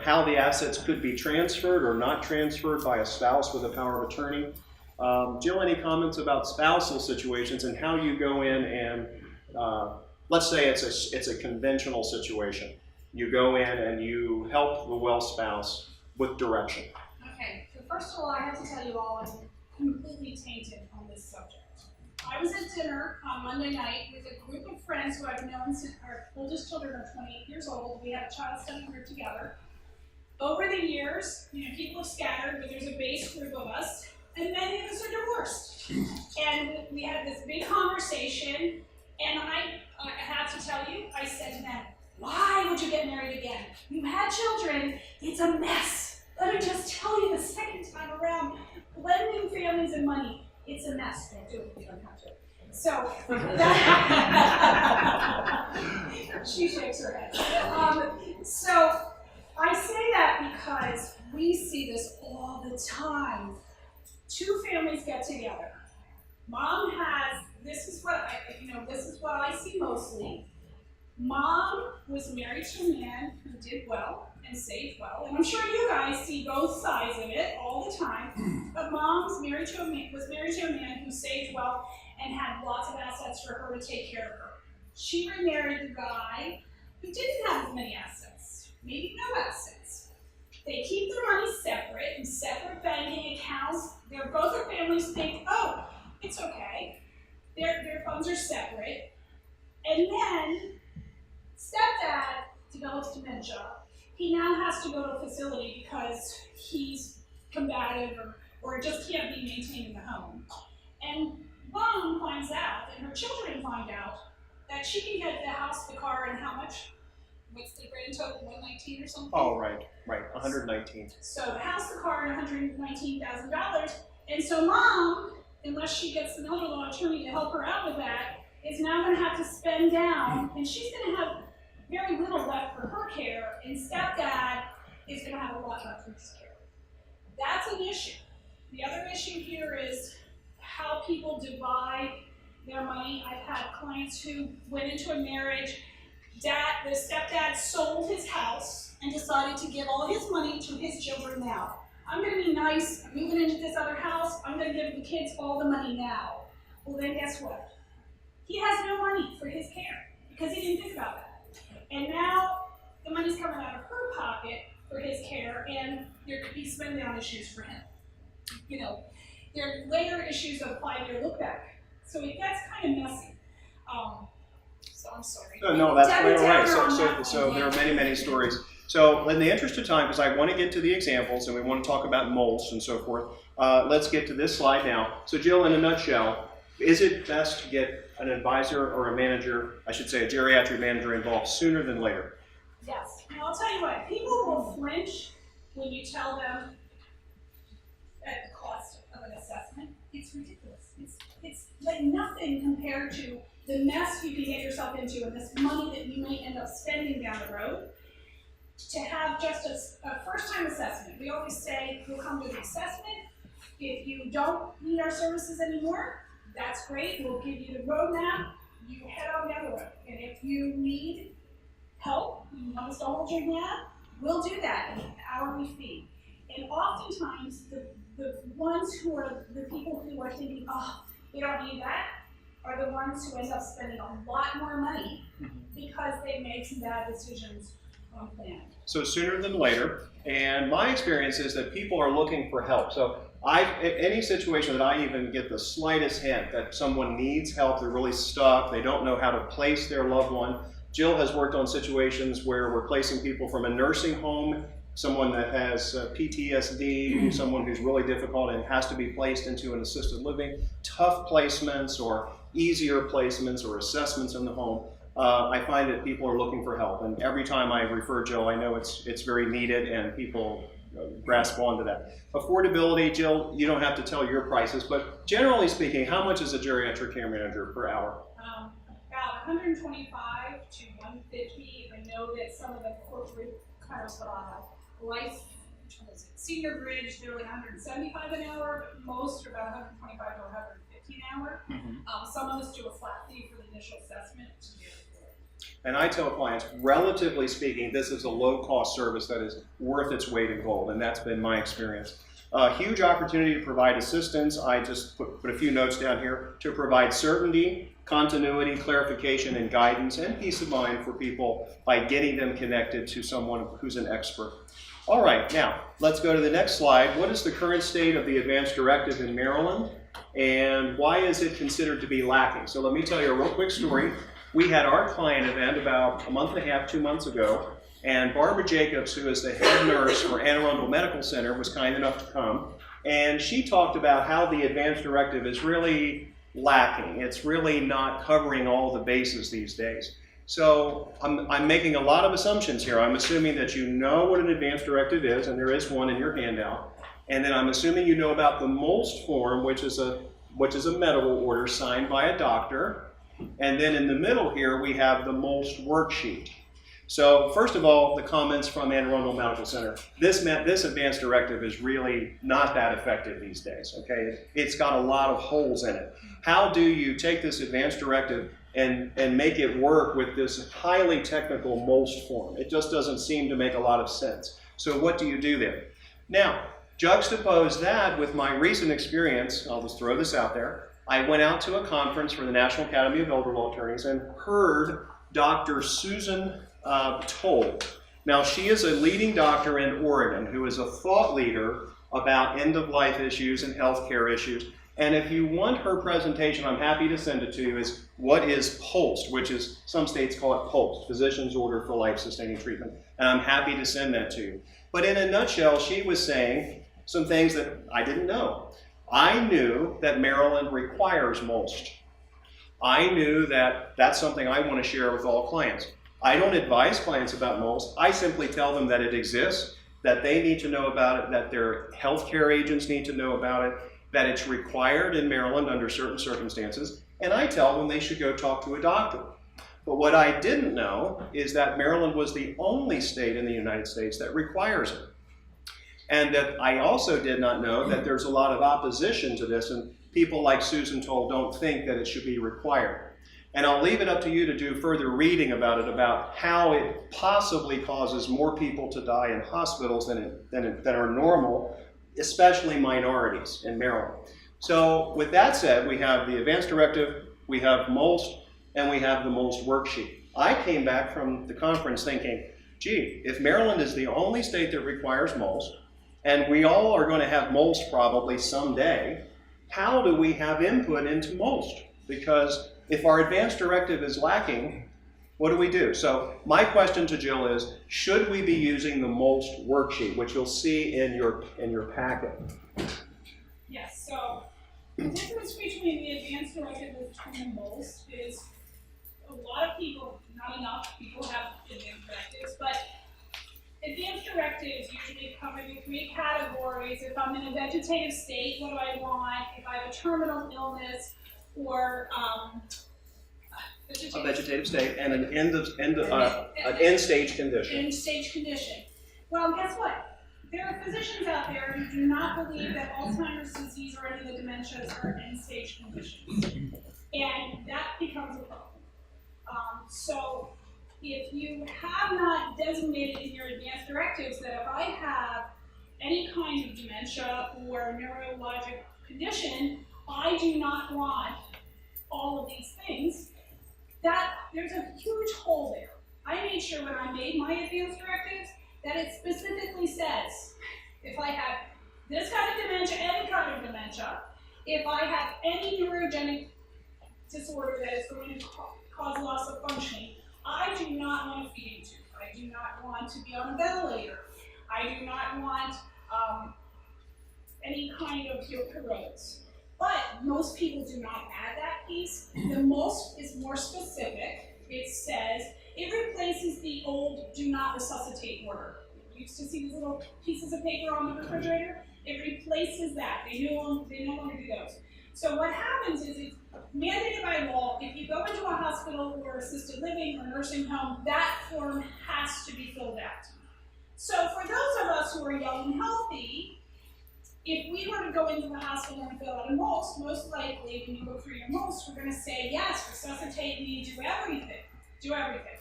how the assets could be transferred or not transferred by a spouse with a power of attorney. Jill, any comments about spousal situations and how you go in and, let's say it's a conventional situation. You go in and you help the well spouse with direction. Okay, so first of all, I have to tell you all I'm completely tainted on this subject. I was at dinner on Monday night with a group of friends who I've known since our oldest children are 28 years old. We have a child study group together. Over the years, people have scattered, but there's a base group of us, and many of us are divorced. And we had this big conversation, and I have to tell you, I said to them, why would you get married again? You've had children, it's a mess. Let me just tell you the second time around, blending families and money, it's a mess. Don't do it if you don't have to. So, she shakes her head. So, I say that because we see this all the time. Two families get together. Mom has, this is what I see mostly. Mom was married to a man who did well and saved well, and I'm sure you guys see both sides of it all the time. But Mom was married to a man who saved well and had lots of assets for her to take care of her. She remarried the guy who didn't have as many assets, maybe no assets. They keep their money separate in separate banking accounts. Both their families think, oh, it's okay. Their funds are separate, and then stepdad develops dementia. He now has to go to a facility because he's combative or just can't be maintained in the home. And Mom finds out, and her children find out, that she can get the house, the car, and how much? What's the grand total, 119 or something? Oh, right, 119. So the house, the car, and $119,000. And so Mom, unless she gets an elder law attorney to help her out with that, is now going to have to spend down, and she's going to have very little left for her care, and stepdad is going to have a lot left for his care. That's an issue. The other issue here is how people divide their money. I've had clients who went into a marriage, the stepdad sold his house and decided to give all his money to his children now. I'm going to be nice, I'm moving into this other house, I'm going to give the kids all the money now. Well then guess what? He has no money for his care because he didn't think about that. And now the money's coming out of her pocket for his care, and there could be spend down issues for him. There are later issues of 5-year look back. So it gets kind of messy. So I'm sorry. No, that's quite all right. So there are many, many stories. So in the interest of time, because I want to get to the examples and we want to talk about mulch and so forth, let's get to this slide now. So Jill, in a nutshell, is it best to get an advisor or a manager, I should say a geriatric manager, involved sooner than later? Yes. Now I'll tell you what, people will flinch when you tell them at the cost of an assessment. It's ridiculous. It's like nothing compared to the mess you can get yourself into and this money that you may end up spending down the road. To have just a first-time assessment. We always say, you'll come to the assessment, If you don't need our services anymore, that's great. We'll give you the roadmap. You head on down the road. And if you need help, you want us to hold your hand, we'll do that at an hourly fee. And oftentimes, the ones who are the people who are thinking, oh, we don't need that, are the ones who end up spending a lot more money because they made some bad decisions on plan. So sooner than later, and my experience is that people are looking for help. So any situation that I even get the slightest hint that someone needs help, they're really stuck, they don't know how to place their loved one. Jill has worked on situations where we're placing people from a nursing home, someone that has PTSD, someone who's really difficult and has to be placed into an assisted living, tough placements or easier placements or assessments in the home. I find that people are looking for help, and every time I refer Jill, I know it's very needed, and people grasp onto that. Affordability, Jill, you don't have to tell your prices, but generally speaking, how much is a geriatric care manager per hour? About 125 to 150. I know that some of the corporate kind of life, Senior Bridge, they're like 175 an hour, but most are about 125 to 150 an hour. Some of us do a flat fee for the initial assessment to do it. And I tell clients, relatively speaking, this is a low-cost service that is worth its weight in gold, and that's been my experience. A huge opportunity to provide assistance. I just put a few notes down here to provide certainty, continuity, clarification, and guidance, and peace of mind for people by getting them connected to someone who's an expert. All right, now let's go to the next slide. What is the current state of the advanced directive in Maryland, and why is it considered to be lacking? So let me tell you a real quick story. We had our client event about a month and a half, 2 months ago, and Barbara Jacobs, who is the head nurse for Anne Arundel Medical Center, was kind enough to come, and she talked about how the advanced directive is really lacking. It's really not covering all the bases these days. So I'm making a lot of assumptions here. I'm assuming that you know what an advanced directive is, and there is one in your handout. And then I'm assuming you know about the MOLST form, which is a medical order signed by a doctor. And then in the middle here, we have the MOLST worksheet. So first of all, the comments from Anne Arundel Medical Center. This advanced directive is really not that effective these days, okay? It's got a lot of holes in it. How do you take this advanced directive and make it work with this highly technical MOLST form? It just doesn't seem to make a lot of sense. So what do you do there? Now, juxtapose that with my recent experience. I'll just throw this out there. I went out to a conference for the National Academy of Elder Law Attorneys and heard Dr. Susan Toll. Now, she is a leading doctor in Oregon who is a thought leader about end-of-life issues and healthcare issues. And if you want her presentation, I'm happy to send it to you, is what is POLST, which is, some states call it POLST, Physician's Order for Life-Sustaining Treatment. And I'm happy to send that to you. But in a nutshell, she was saying some things that I didn't know. I knew that Maryland requires MOLST. I knew that that's something I want to share with all clients. I don't advise clients about MOLST. I simply tell them that it exists, that they need to know about it, that their healthcare agents need to know about it, that it's required in Maryland under certain circumstances, and I tell them they should go talk to a doctor. But what I didn't know is that Maryland was the only state in the United States that requires it. And that I also did not know that there's a lot of opposition to this, and people like Susan Toll don't think that it should be required. And I'll leave it up to you to do further reading about it, about how it possibly causes more people to die in hospitals than are normal, especially minorities in Maryland. So with that said, we have the advanced directive, we have MOLST, and we have the MOLST worksheet. I came back from the conference thinking, gee, if Maryland is the only state that requires MOLST, and we all are going to have MOLST probably someday, how do we have input into MOLST? Because if our advanced directive is lacking, what do we do? So my question to Jill is, should we be using the MOLST worksheet, which you'll see in your packet? Yes, so the difference between the advanced directive and MOLST is a lot of people, not enough people have advanced directives, but advanced directives usually cover the 3 categories. If I'm in a vegetative state, what do I want? If I have a terminal illness or A vegetative state and an end-stage condition. End-stage condition. Well, guess what? there are physicians out there who do not believe that Alzheimer's disease or any of the dementias are end-stage conditions. And that becomes a problem. So if you have not designated in your advanced directives that if I have any kind of dementia or neurologic condition, I do not want all of these things, that there's a huge hole there. I made sure when I made my advanced directives that it specifically says if I have this kind of dementia, any kind of dementia, if I have any neurogenic disorder that is going to cause loss of functioning, I do not want a feeding tube. I do not want to be on a ventilator. I do not want any kind of corrodes. But most people do not add that piece. The most is more specific. It says it replaces the old do not resuscitate order. You used to see these little pieces of paper on the refrigerator. It replaces that. They no longer do those. So what happens is it's mandated by law, if you go into a hospital or assisted living or nursing home, that form has to be filled out. So for those of us who are young and healthy, if we were to go into the hospital and fill out a MOLST, most likely when you look through your MOLST, we're going to say, yes, resuscitate me, do everything. Do everything.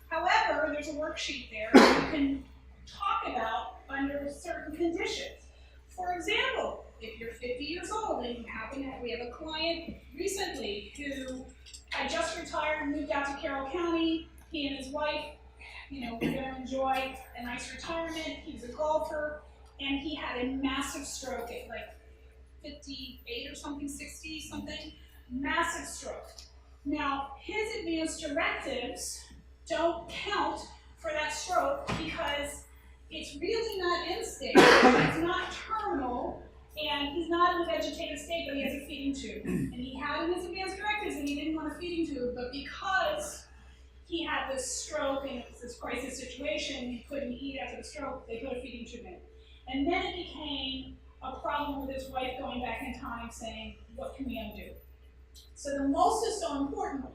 However, there's a worksheet there that you can talk about under certain conditions. For example, if you're 50 years old and you happen to have, we have a client recently who had just retired and moved out to Carroll County. He and his wife, were going to enjoy a nice retirement. He was a golfer, and he had a massive stroke at like 58 or something, 60 something, massive stroke. Now, his advanced directives don't count for that stroke because it's really not end stage, it's not terminal, and he's not in a vegetative state, but he has a feeding tube. And he had in his advanced directives and he didn't want a feeding tube, but because he had this stroke and it was this crisis situation, he couldn't eat after the stroke, they put a feeding tube in. And then it became a problem with his wife going back in time saying, what can we undo? So the MOLST is so important.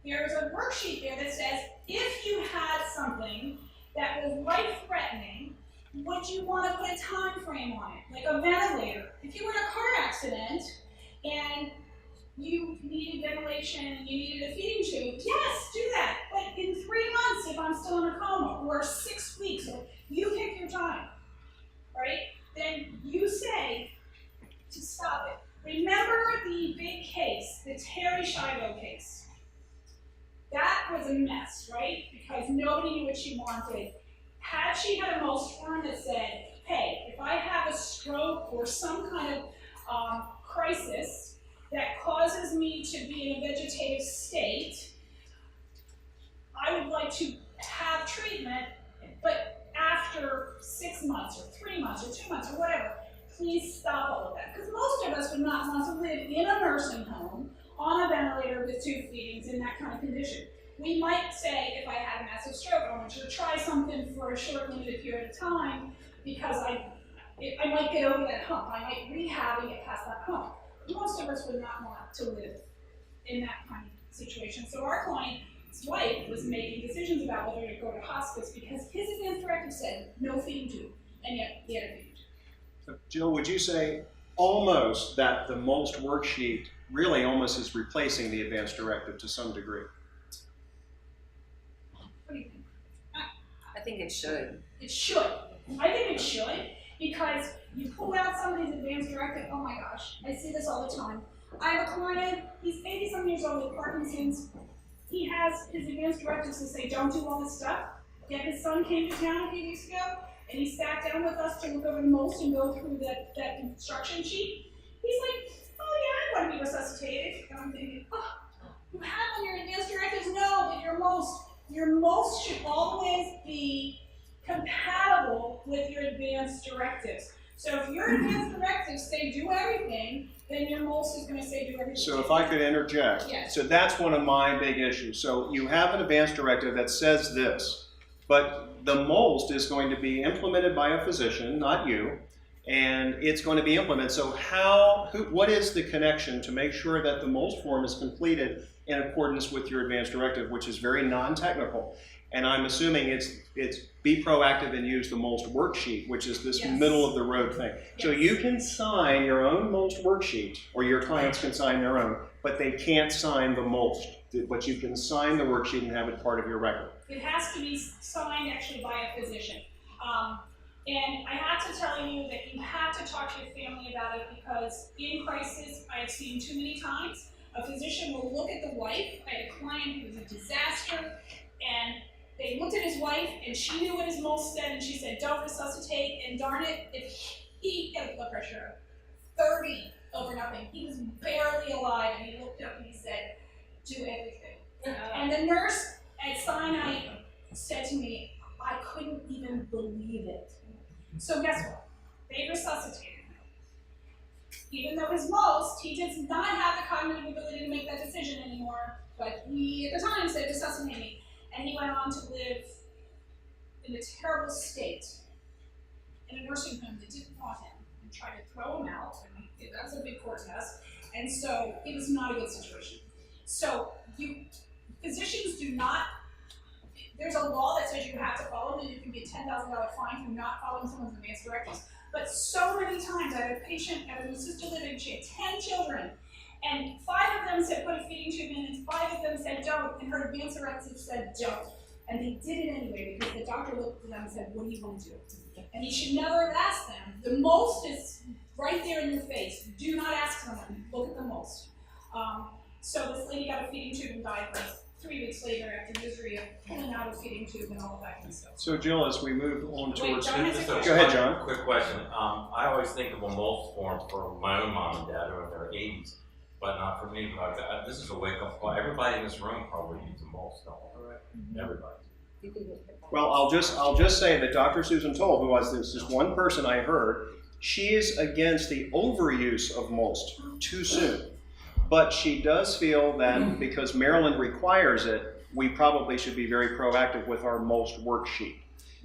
There's a worksheet there that says, if you had something that was life-threatening, would you want to put a time frame on it, like a ventilator? If you were in a car accident and you needed ventilation and you needed a feeding tube, yes, do that. But in 3 months, if I'm still in a coma, or 6 weeks, or you pick your time, right? Then you say to stop it. Remember the big case, the Terry Schiavo case. That was a mess, right? Because nobody knew what she wanted. Had she had a MOLST form that said, hey, if I have a stroke or some kind of crisis that causes me to be in a vegetative state, I would like to have treatment, but after 6 months or 3 months or 2 months or whatever, please stop all of that. Because most of us would not want to live in a nursing home on a ventilator with tube feedings in that kind of condition. We might say, if I had a massive stroke, I want you to try something for a short, limited period of time because I might get over that hump. I might rehab and get past that hump. Most of us would not want to live in that kind of situation. So our client's wife was making decisions about whether to go to hospice because his advanced directive said no feeding tube, and yet he had a feeding tube. So, Jill, would you say almost that the MOLST worksheet really almost is replacing the advanced directive to some degree? What do you think? I think it should. It should. I think it should because you pull out somebody's advanced directive, oh my gosh, I see this all the time. I have a client, he's 80-some years old with Parkinson's. He has his advanced directives to say don't do all this stuff. Yet his son came to town a few weeks ago and he sat down with us to look over the MOLST and go through that instruction sheet. He's like, oh yeah, I want to be resuscitated. And I'm thinking, oh, you have on your advanced directives? No, but your MOLST should always be compatible with your advanced directives. So if your advanced directives say do everything, then your MOLST is going to say do everything. So if I could interject. Yes. So that's one of my big issues. So you have an advanced directive that says this, but the MOLST is going to be implemented by a physician, not you, and it's going to be implemented. So what is the connection to make sure that the MOLST form is completed in accordance with your advanced directive, which is very non-technical? And I'm assuming it's be proactive and use the MOLST worksheet, which is this Yes. middle of the road thing. So Yes. you can sign your own MOLST worksheet, or your clients can sign their own, but they can't sign the MOLST. But you can sign the worksheet and have it part of your record. It has to be signed actually by a physician. And I have to tell you that you have to talk to your family about it, because in crisis, I have seen too many times, a physician will look at the wife. I had a client who was a disaster, and they looked at his wife, and she knew what his MOLST said, and she said, don't resuscitate, and darn it, if he had a blood pressure of 30 over nothing, he was barely alive, and he looked up and he said, do everything. And the nurse at Sinai said to me, I couldn't even believe it. So guess what? They resuscitated him. Even though his MOLST, he does not have the cognitive ability to make that decision anymore, but he at the time said resuscitate me. And he went on to live in a terrible state in a nursing home that didn't want him and tried to throw him out. And that's a big court test. And so it was not a good situation. So physicians do not, there's a law that says you have to follow them, and you can get a $10,000 fine for not following someone's advanced directives. But so many times I had a patient at an assisted living, she had 10 children, and 5 of them said put a feeding tube in, and 5 of them said don't, and her advanced directive said don't. And they did it anyway because the doctor looked at them and said, what do you want to do? And you should never have asked them. The MOLST is right there in your face. Do not ask someone, look at the MOLST. So this lady got a feeding tube and died like 3 weeks later after misery of pulling out a feeding tube and all of that kind of stuff. So Jill, as we move on Wait, towards... John has a Go question. ahead, John. Quick question. I always think of a MOLST form for my own mom and dad who are in their 80s, but not for me. But this is a wake-up call. Everybody in this room probably needs a MOLST. Everybody. Well, I'll just say that Dr. Susan Toll, who was this is one person I heard, she is against the overuse of MOLST too soon. But she does feel that because Maryland requires it, we probably should be very proactive with our MOLST worksheet.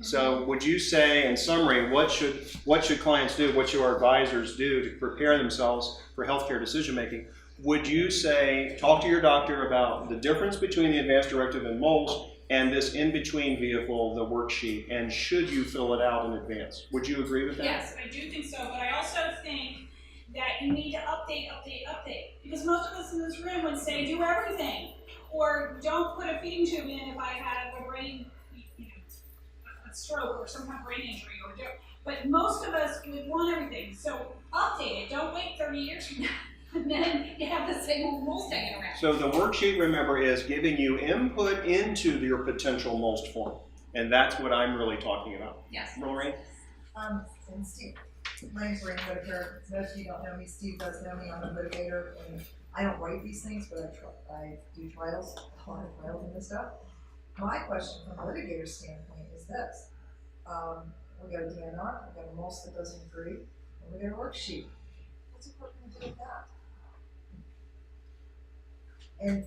So would you say, in summary, what should clients do, what should our advisors do to prepare themselves for healthcare decision making? Would you say, talk to your doctor about the difference between the advanced directive and MOLST and this in-between vehicle, the worksheet, and should you fill it out in advance? Would you agree with that? Yes, I do think so, but I also think that you need to update. Because most of us in this room would say, do everything. Or don't put a feeding tube in if I have a brain, a stroke or some kind of brain injury. But most of us would want everything. So update it. Don't wait 30 years from now. And then you have the same old MOLST hanging around. So the worksheet, remember, is giving you input into your potential MOLST form. And that's what I'm really talking about. Yes. Lorraine? And Steve, my name's Lorraine Whitaker. Most of you don't know me. Steve does know me. I'm a litigator, and I don't write these things, but I do trials, a lot of trials and this stuff. My question from a litigator's standpoint is this. We got a DNR, we got a MOLST that doesn't agree, and we got a worksheet. What's the court going to do with that? And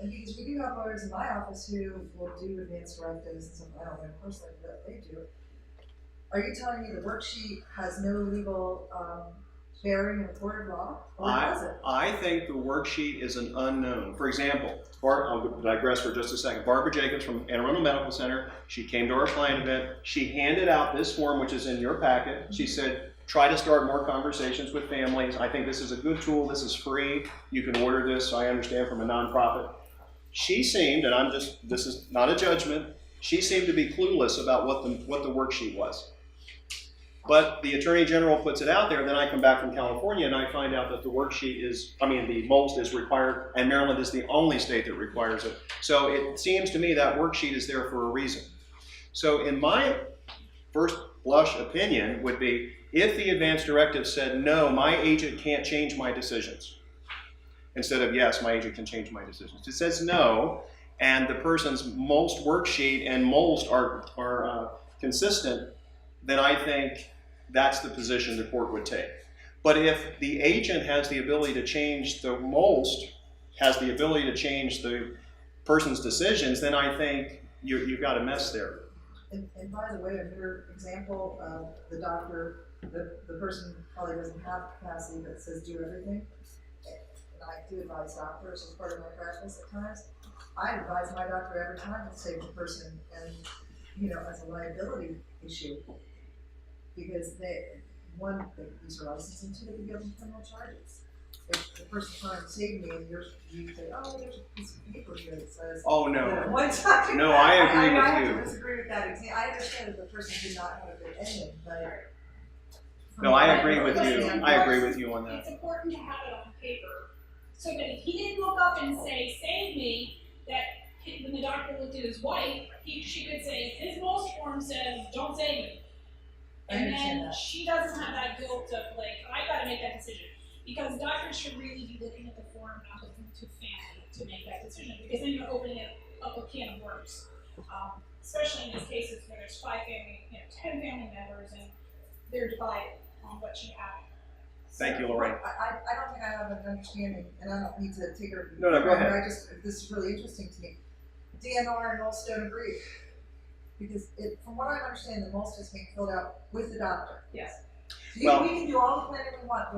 because we do have lawyers in my office who will do advanced directives and stuff, I don't know personally, but they do. Are you telling me the worksheet has no legal bearing in the court of law, or does it? I think the worksheet is an unknown. For example, I'll digress for just a second. Barbara Jacobs from Anne Arundel Medical Center, she came to our client event. She handed out this form, which is in your packet. She said, try to start more conversations with families. I think this is a good tool. This is free. You can order this, I understand, from a nonprofit. She seemed, and this is not a judgment, she seemed to be clueless about what the worksheet was. But the Attorney General puts it out there, then I come back from California and I find out that the worksheet the MOLST is required, and Maryland is the only state that requires it. So it seems to me that worksheet is there for a reason. So in my first blush opinion would be, if the advance directive said, no, my agent can't change my decisions, instead of yes, my agent can change my decisions. It says no, and the person's MOLST worksheet and MOLST are consistent, then I think that's the position the court would take. But if the agent has the ability to change the MOLST, has the ability to change the person's decisions, then I think you've got a mess there. And by the way, in your example, the doctor the person probably doesn't have capacity that says do everything. And I do advise doctors as part of my practice at times. I advise my doctor every time to save the person and, you know, as a liability issue. Because they use their license, and two, they can give them criminal charges. If the person's trying to save me and you say, oh, there's a piece of paper here that says. Oh, no. that one time. No, I agree with I have you. to disagree with that example. I understand that the person did not have a good ending, but. No, I agree with you. I agree with you on that. It's important to have it on paper, so that if he didn't look up and say, save me, that when the doctor looked at his wife, she could say, his most form says, don't save me. I And understand then that. she doesn't have that guilt of like, I gotta make that decision. Because doctors should really be looking at the form, not looking to family to make that decision, because then you're opening up a can of worms. Especially in these cases where there's 5 family, 10 family members and they're divided on what should happen. Thank you, Lorraine. I don't think I have an understanding, and I don't need to take her. No, go ahead. This is really interesting to me. DNR and Mulch don't agree. Because from what I understand, the Mulch is being filled out with the doctor. Yes. So Well- we can do all the planning we want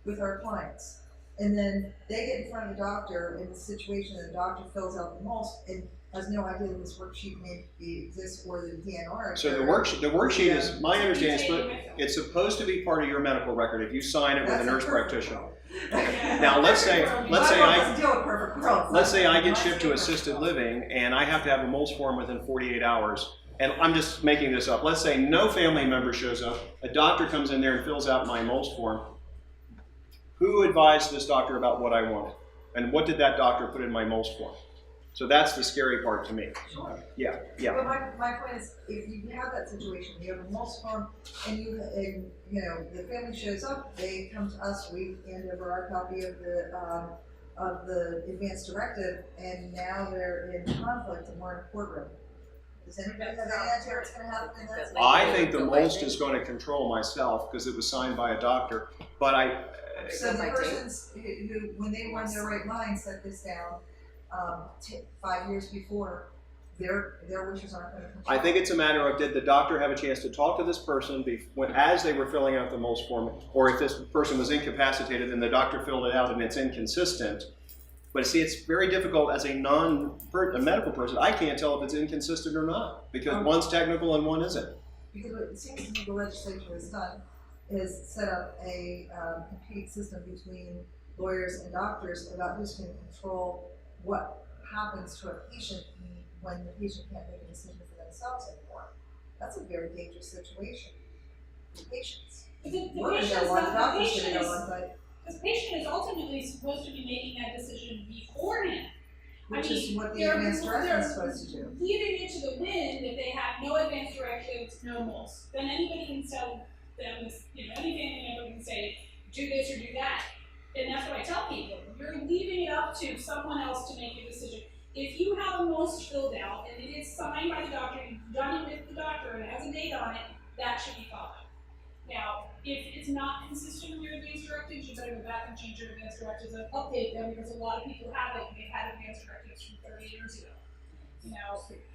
with our clients. And then they get in front of the doctor in the situation, and the doctor fills out the Mulch and has no idea that this worksheet may exist or the DNR. So the worksheet is, my understanding is, it's supposed to be part of your medical record if you sign it with a nurse practitioner. Now, let's say I get shipped to assisted living and I have to have a Mulch form within 48 hours. And I'm just making this up. Let's say no family member shows up. A doctor comes in there and fills out my Mulch form. Who advised this doctor about what I wanted? And what did that doctor put in my Mulch form? So that's the scary part to me. Sure. Yeah. But my point is, if you have that situation, you have a Mulch form, and you know, the family shows up, they come to us, we hand over our copy of the advance directive, and now they're in conflict and we're in a courtroom. Does anybody have any idea what's going to happen in that situation? I think the Mulch is going to control myself because it was signed by a doctor. But So the persons who, when they were in their right mind, set this down 5 years before, their wishes aren't going to control. I think it's a matter of, did the doctor have a chance to talk to this person as they were filling out the Mulch form, or if this person was incapacitated and the doctor filled it out and it's inconsistent. But see, it's very difficult as a medical person. I can't tell if it's inconsistent or not because one's technical and one isn't. Because what it seems to me the legislature has done is set up a complete system between lawyers and doctors about who's going to control what happens to a patient when the patient can't make a decision for themselves anymore. That's a very dangerous situation for patients. We're going to go on, the doctor's going to go on, but The patient is ultimately supposed to be making that decision beforehand. which is what the they're- advance directive is they're supposed to do. Leaving it to the wind if they have no advance directives, no moles. Then anybody can tell them, any family member can say, do this or do that. And that's what I tell people. You're leaving it up to someone else to make a decision. If you have a Mulch filled out and it is signed by the doctor, you've done it with the doctor and it has a date on it, that should be followed. Now, if it's not consistent with your advance directives, you better go back and change your advance directives and update them because a lot of people have it and they've had advance directives from 30 years ago.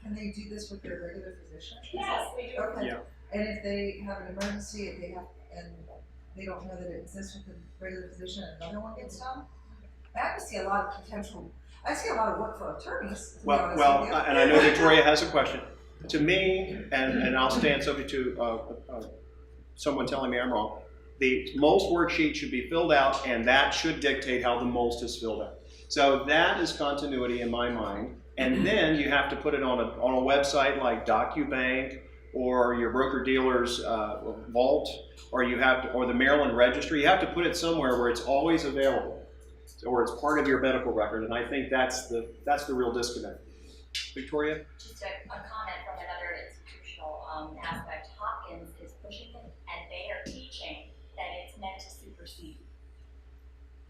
Can they do this with their regular physician? Yes, they do. Okay. Yeah. And if they have an emergency, if they have, and they don't know that it exists with the regular physician, and another one gets done? I see a lot of potential. I see a lot of work for attorneys. To be honest with you. And I know Victoria has a question. To me, and I'll stand subject to someone telling me I'm wrong, the Mulch worksheet should be filled out, and that should dictate how the Mulch is filled out. So that is continuity in my mind. And then you have to put it on a website like DocuBank or your broker-dealer's vault, or the Maryland Registry. You have to put it somewhere where it's always available, or it's part of your medical record. And I think that's the real disconnect. Victoria? Just a comment from another institutional aspect. Hopkins is pushing it, and they are teaching that it's meant to supersede.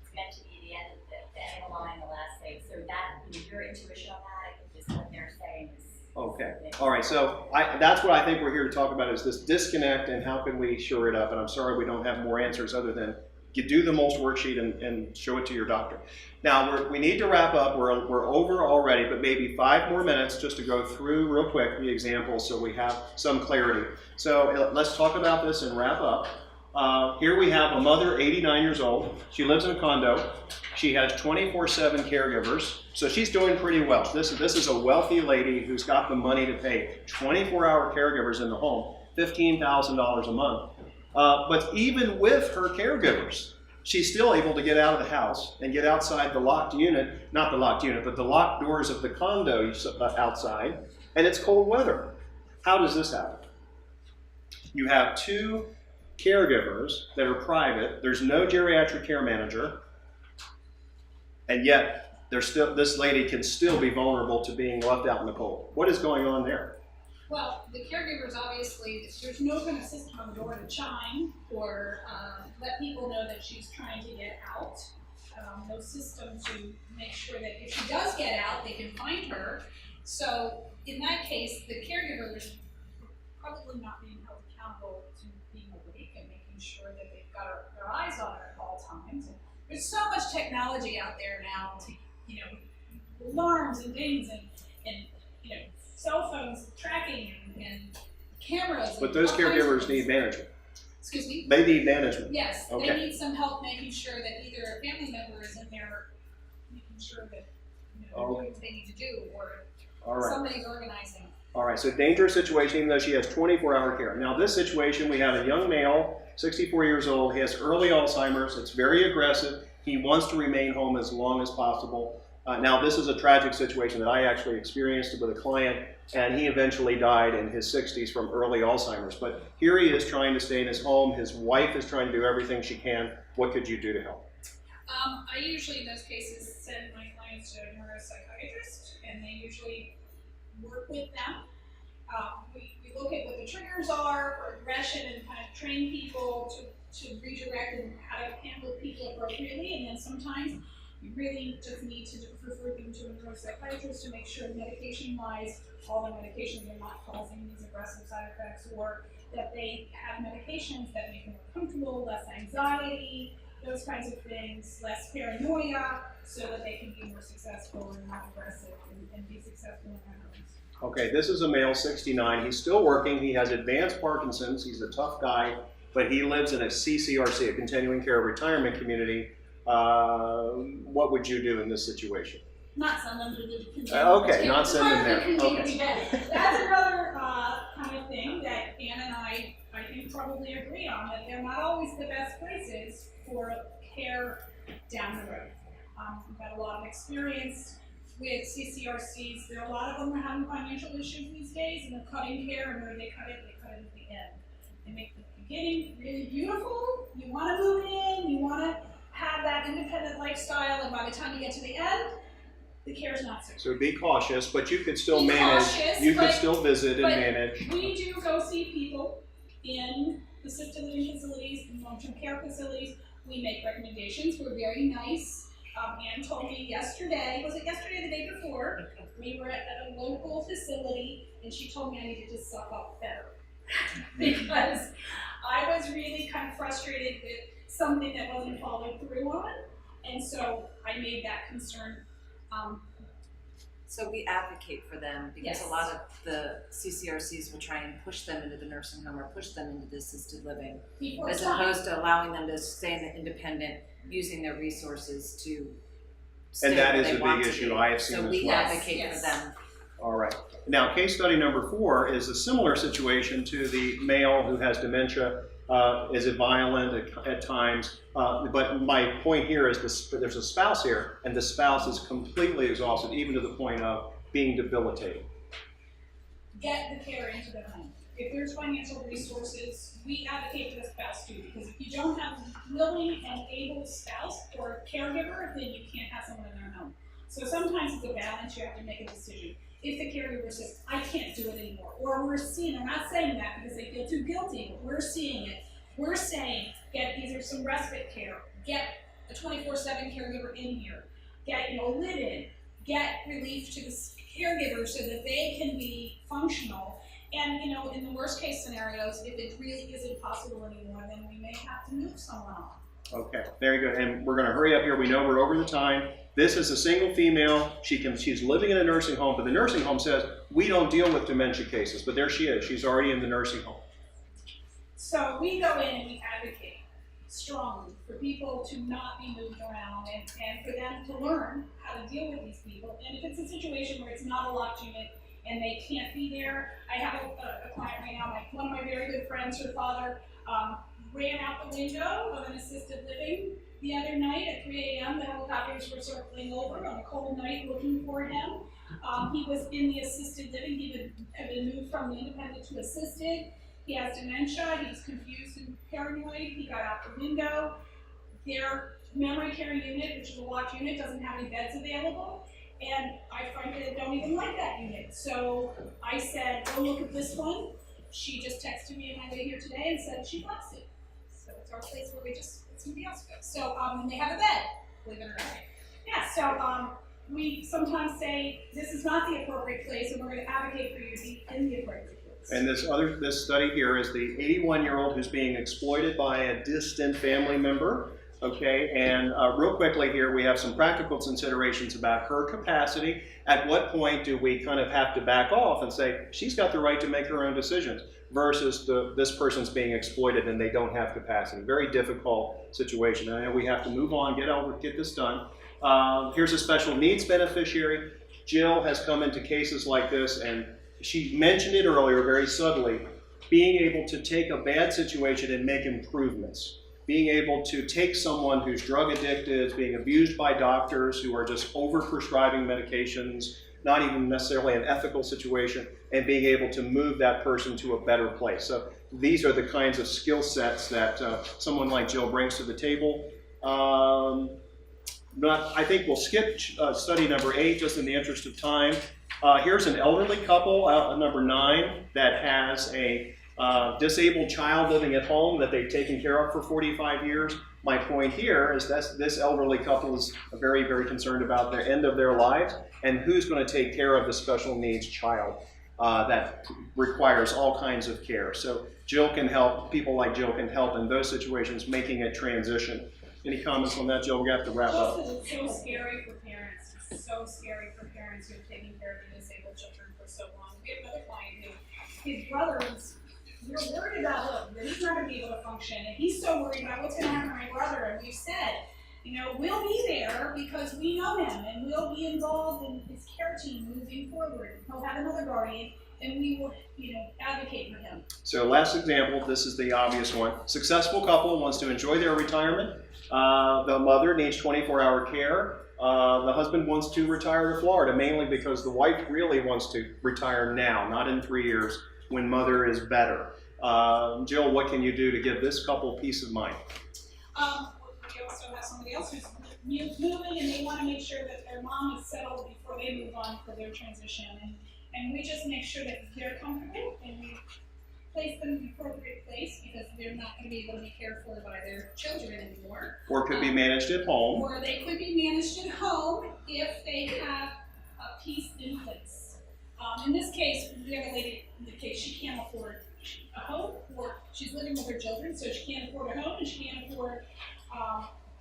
It's meant to be the end of the end of the line, the last thing. So that, your intuition on that, I think, is what they're saying is. Okay. All right. So that's what I think we're here to talk about is this disconnect and how can we shore it up. And I'm sorry we don't have more answers other than You do the MOLST worksheet and show it to your doctor. Now, we need to wrap up. We're over already, but maybe 5 more minutes just to go through real quick the examples so we have some clarity. So let's talk about this and wrap up. Here we have a mother, 89 years old. She lives in a condo. She has 24/7 caregivers, so she's doing pretty well. This is a wealthy lady who's got the money to pay 24-hour caregivers in the home, $15,000 a month. But even with her caregivers, she's still able to get out of the house and get outside the locked unit, not the locked unit, but the locked doors of the condo outside, and it's cold weather. How does this happen? You have 2 caregivers that are private. There's no geriatric care manager, and yet this lady can still be vulnerable to being left out in the cold. What is going on there? Well, the caregivers, obviously, there's no kind of system on the door to chime or let people know that she's trying to get out. No system to make sure that if she does get out, they can find her. So in that case, the caregivers are probably not being held accountable to being awake and making sure that they've got their eyes on her at all times. And there's so much technology out there now to, alarms and dings and cell phones tracking and cameras. But those caregivers need management. Excuse me? They need management. Yes, Okay. they need some help making sure that either a family member is in there making sure that they're doing what they need to do, or All right. somebody's organizing. All right, so dangerous situation, even though she has 24-hour care. Now, this situation, we have a young male, 64 years old. He has early Alzheimer's. It's very aggressive. He wants to remain home as long as possible. Now, this is a tragic situation that I actually experienced with a client, and he eventually died in his 60s from early Alzheimer's. But here he is trying to stay in his home. His wife is trying to do everything she can. What could you do to help? I usually, in those cases, send my clients to a neuropsychiatrist, and they usually work with them. We look at what the triggers are for aggression and kind of train people to redirect and how to handle people appropriately, and then sometimes you really just need to refer them to a neuropsychiatrist to make sure medication-wise, all the medications are not causing these aggressive side effects, or that they have medications that make them more comfortable, less anxiety, those kinds of things, less paranoia, so that they can be more successful and not aggressive and be successful in their homes. Okay, this is a male, 69. He's still working. He has advanced Parkinson's. He's a tough guy, but he lives in a CCRC, a continuing care retirement community. What would you do in this situation? Not send them to the Okay, not send them there. Okay. That's another kind of thing that Ann and I think probably agree on, that they're not always the best places for care down the road. We've got a lot of experience with CCRCs. There are a lot of them are having financial issues these days, and they're cutting care, and where they cut it at the end. They make the beginning really beautiful. You want to move in, you want to have that independent lifestyle, and by the time you get to the end, the care is not so good. So be cautious, but you could still Be manage. cautious, You could but- still visit and but manage. We do go see people in assisted living facilities and long-term care facilities. We make recommendations. We're very nice. Ann told me yesterday, was it yesterday or the day before? We were at a local facility, and she told me I needed to suck up better because I was really kind of frustrated with something that wasn't followed through on, and so I made that concern. So we advocate for them because Yes. a lot of the CCRCs will try and push them into the nursing home or push them into the assisted living, Before as time. opposed to allowing them to stay in the independent, using their resources to stay And that where is they a want big to issue be. I have seen So as we well. advocate Yes. for them. All right. Now, case study number 4 is a similar situation to the male who has dementia. Is it violent at times? But my point here is there's a spouse here, and the spouse is completely exhausted, even to the point of being debilitated. Get the care into the home. If there's financial resources, we advocate for the spouse too, because if you don't have a willing and able spouse or caregiver, then you can't have someone in their home. So sometimes it's a balance, you have to make a decision. If the caregiver says, I can't do it anymore, or we're seeing, they're not saying that because they feel too guilty, but we're seeing it. We're saying, get either some respite care, get a 24/7 caregiver in here, get live-in, get relief to the caregiver so that they can be functional. And in the worst case scenarios, if it really isn't possible anymore, then we may have to move someone on. Okay, very good. And we're going to hurry up here. We know we're over the time. This is a single female. She's living in a nursing home, but the nursing home says we don't deal with dementia cases. But there she is. She's already in the nursing home. So we go in and we advocate strongly for people to not be moved around and for them to learn how to deal with these people. And if it's a situation where it's not a locked unit and they can't be there, I have a client right now, one of my very good friends, her father ran out the window of an assisted living the other night at 3 a.m. The helicopters were circling over on a cold night looking for him. He was in the assisted living. He had been moved from the independent to assisted. He has dementia. He's confused and paranoid. He got out the window. Their memory care unit, which is a locked unit, doesn't have any beds available. And I frankly don't even like that unit. So I said, go look at this one. She just texted me on my way here today and said she likes it. So it's our place where we just let somebody else go. So and they have a bed, believe it or not. Yeah, so we sometimes say this is not the appropriate place and we're going to advocate for you to be in the appropriate place. And this study here is the 81-year-old who's being exploited by a distant family member. Okay, and real quickly here, we have some practical considerations about her capacity. At what point do we kind of have to back off and say, she's got the right to make her own decisions, versus this person's being exploited and they don't have capacity. Very difficult situation. And I know we have to move on, get this done. Here's a special needs beneficiary. Jill has come into cases like this, and she mentioned it earlier very subtly, being able to take a bad situation and make improvements. Being able to take someone who's drug addicted, being abused by doctors who are just over-prescribing medications, not even necessarily an ethical situation, and being able to move that person to a better place. So these are the kinds of skill sets that someone like Jill brings to the table. I think we'll skip study number 8 just in the interest of time. Here's an elderly couple, number 9, that has a disabled child living at home that they've taken care of for 45 years. My point here is that this elderly couple is very, very concerned about the end of their lives and who's going to take care of the special needs child that requires all kinds of care. So Jill can help, people like Jill can help in those situations, making a transition. Any comments on that, Jill? We have to wrap up. It's so scary for parents. It's so scary for parents who have taken care of the disabled children for so long. We have another client who, his brother is, we're worried about him, that he's not going to be able to function, and he's so worried about what's going to happen to my brother. And we've said, you know, we'll be there because we know him, and we'll be involved in his care team moving forward. He'll have another guardian, and we will, you know, advocate for him. So last example, this is the obvious one. Successful couple wants to enjoy their retirement. The mother needs 24-hour care. The husband wants to retire to Florida, mainly because the wife really wants to retire now, not in 3 years, when mother is better. Jill, what can you do to give this couple peace of mind? We also have somebody else who's moving, and they want to make sure that their mom is settled before they move on for their transition. And we just make sure that they're comfortable, and we place them in the appropriate place because they're not going to be able to be cared for by their children anymore. Or could be managed at home. Or they could be managed at home if they have a piece in place. In this case, we have a lady in the case, she can't afford a home, or she's living with her children, so she can't afford a home and she can't afford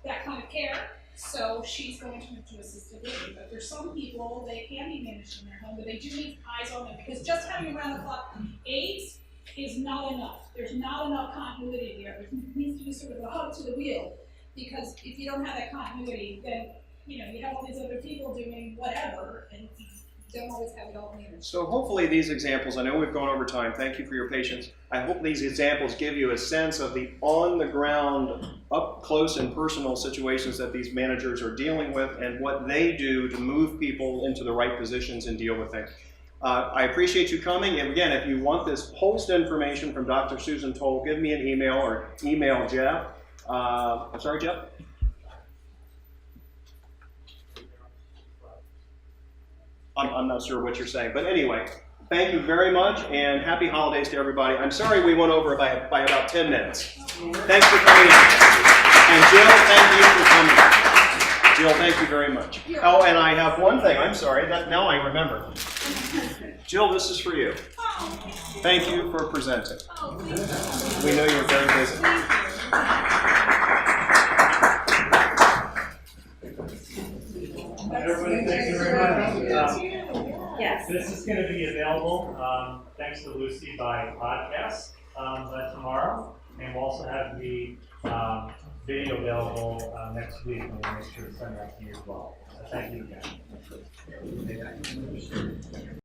that kind of care. So she's going to move to assisted living. But for some people, they can be managed in their home, but they do need eyes on them because just having around the clock aides is not enough. There's not enough continuity there. There needs to be sort of a hub to the wheel, because if you don't have that continuity, then you know you have all these other people doing whatever, and you don't always have it all managed. So hopefully these examples, I know we've gone over time, thank you for your patience. I hope these examples give you a sense of the on-the-ground, up-close and personal situations that these managers are dealing with and what they do to move people into the right positions and deal with things. I appreciate you coming, and again, if you want this post information from Dr. Susan Toll, give me an email or email Jeff. I'm sorry, Jeff? I'm not sure what you're saying, but anyway, thank you very much, and happy holidays to everybody. I'm sorry we went over by about 10 minutes. Thanks for coming in. And Jill, thank you for coming. Jill, thank you very much. Oh, and I have one thing. I'm sorry. Now I remember. Jill, this is for you. Thank you for presenting. We know you're very busy. Yes. This is going to be available, thanks to Lucy, by podcast tomorrow. And we'll also have the video available next week, and we'll make sure to send that to you as well. So thank you again.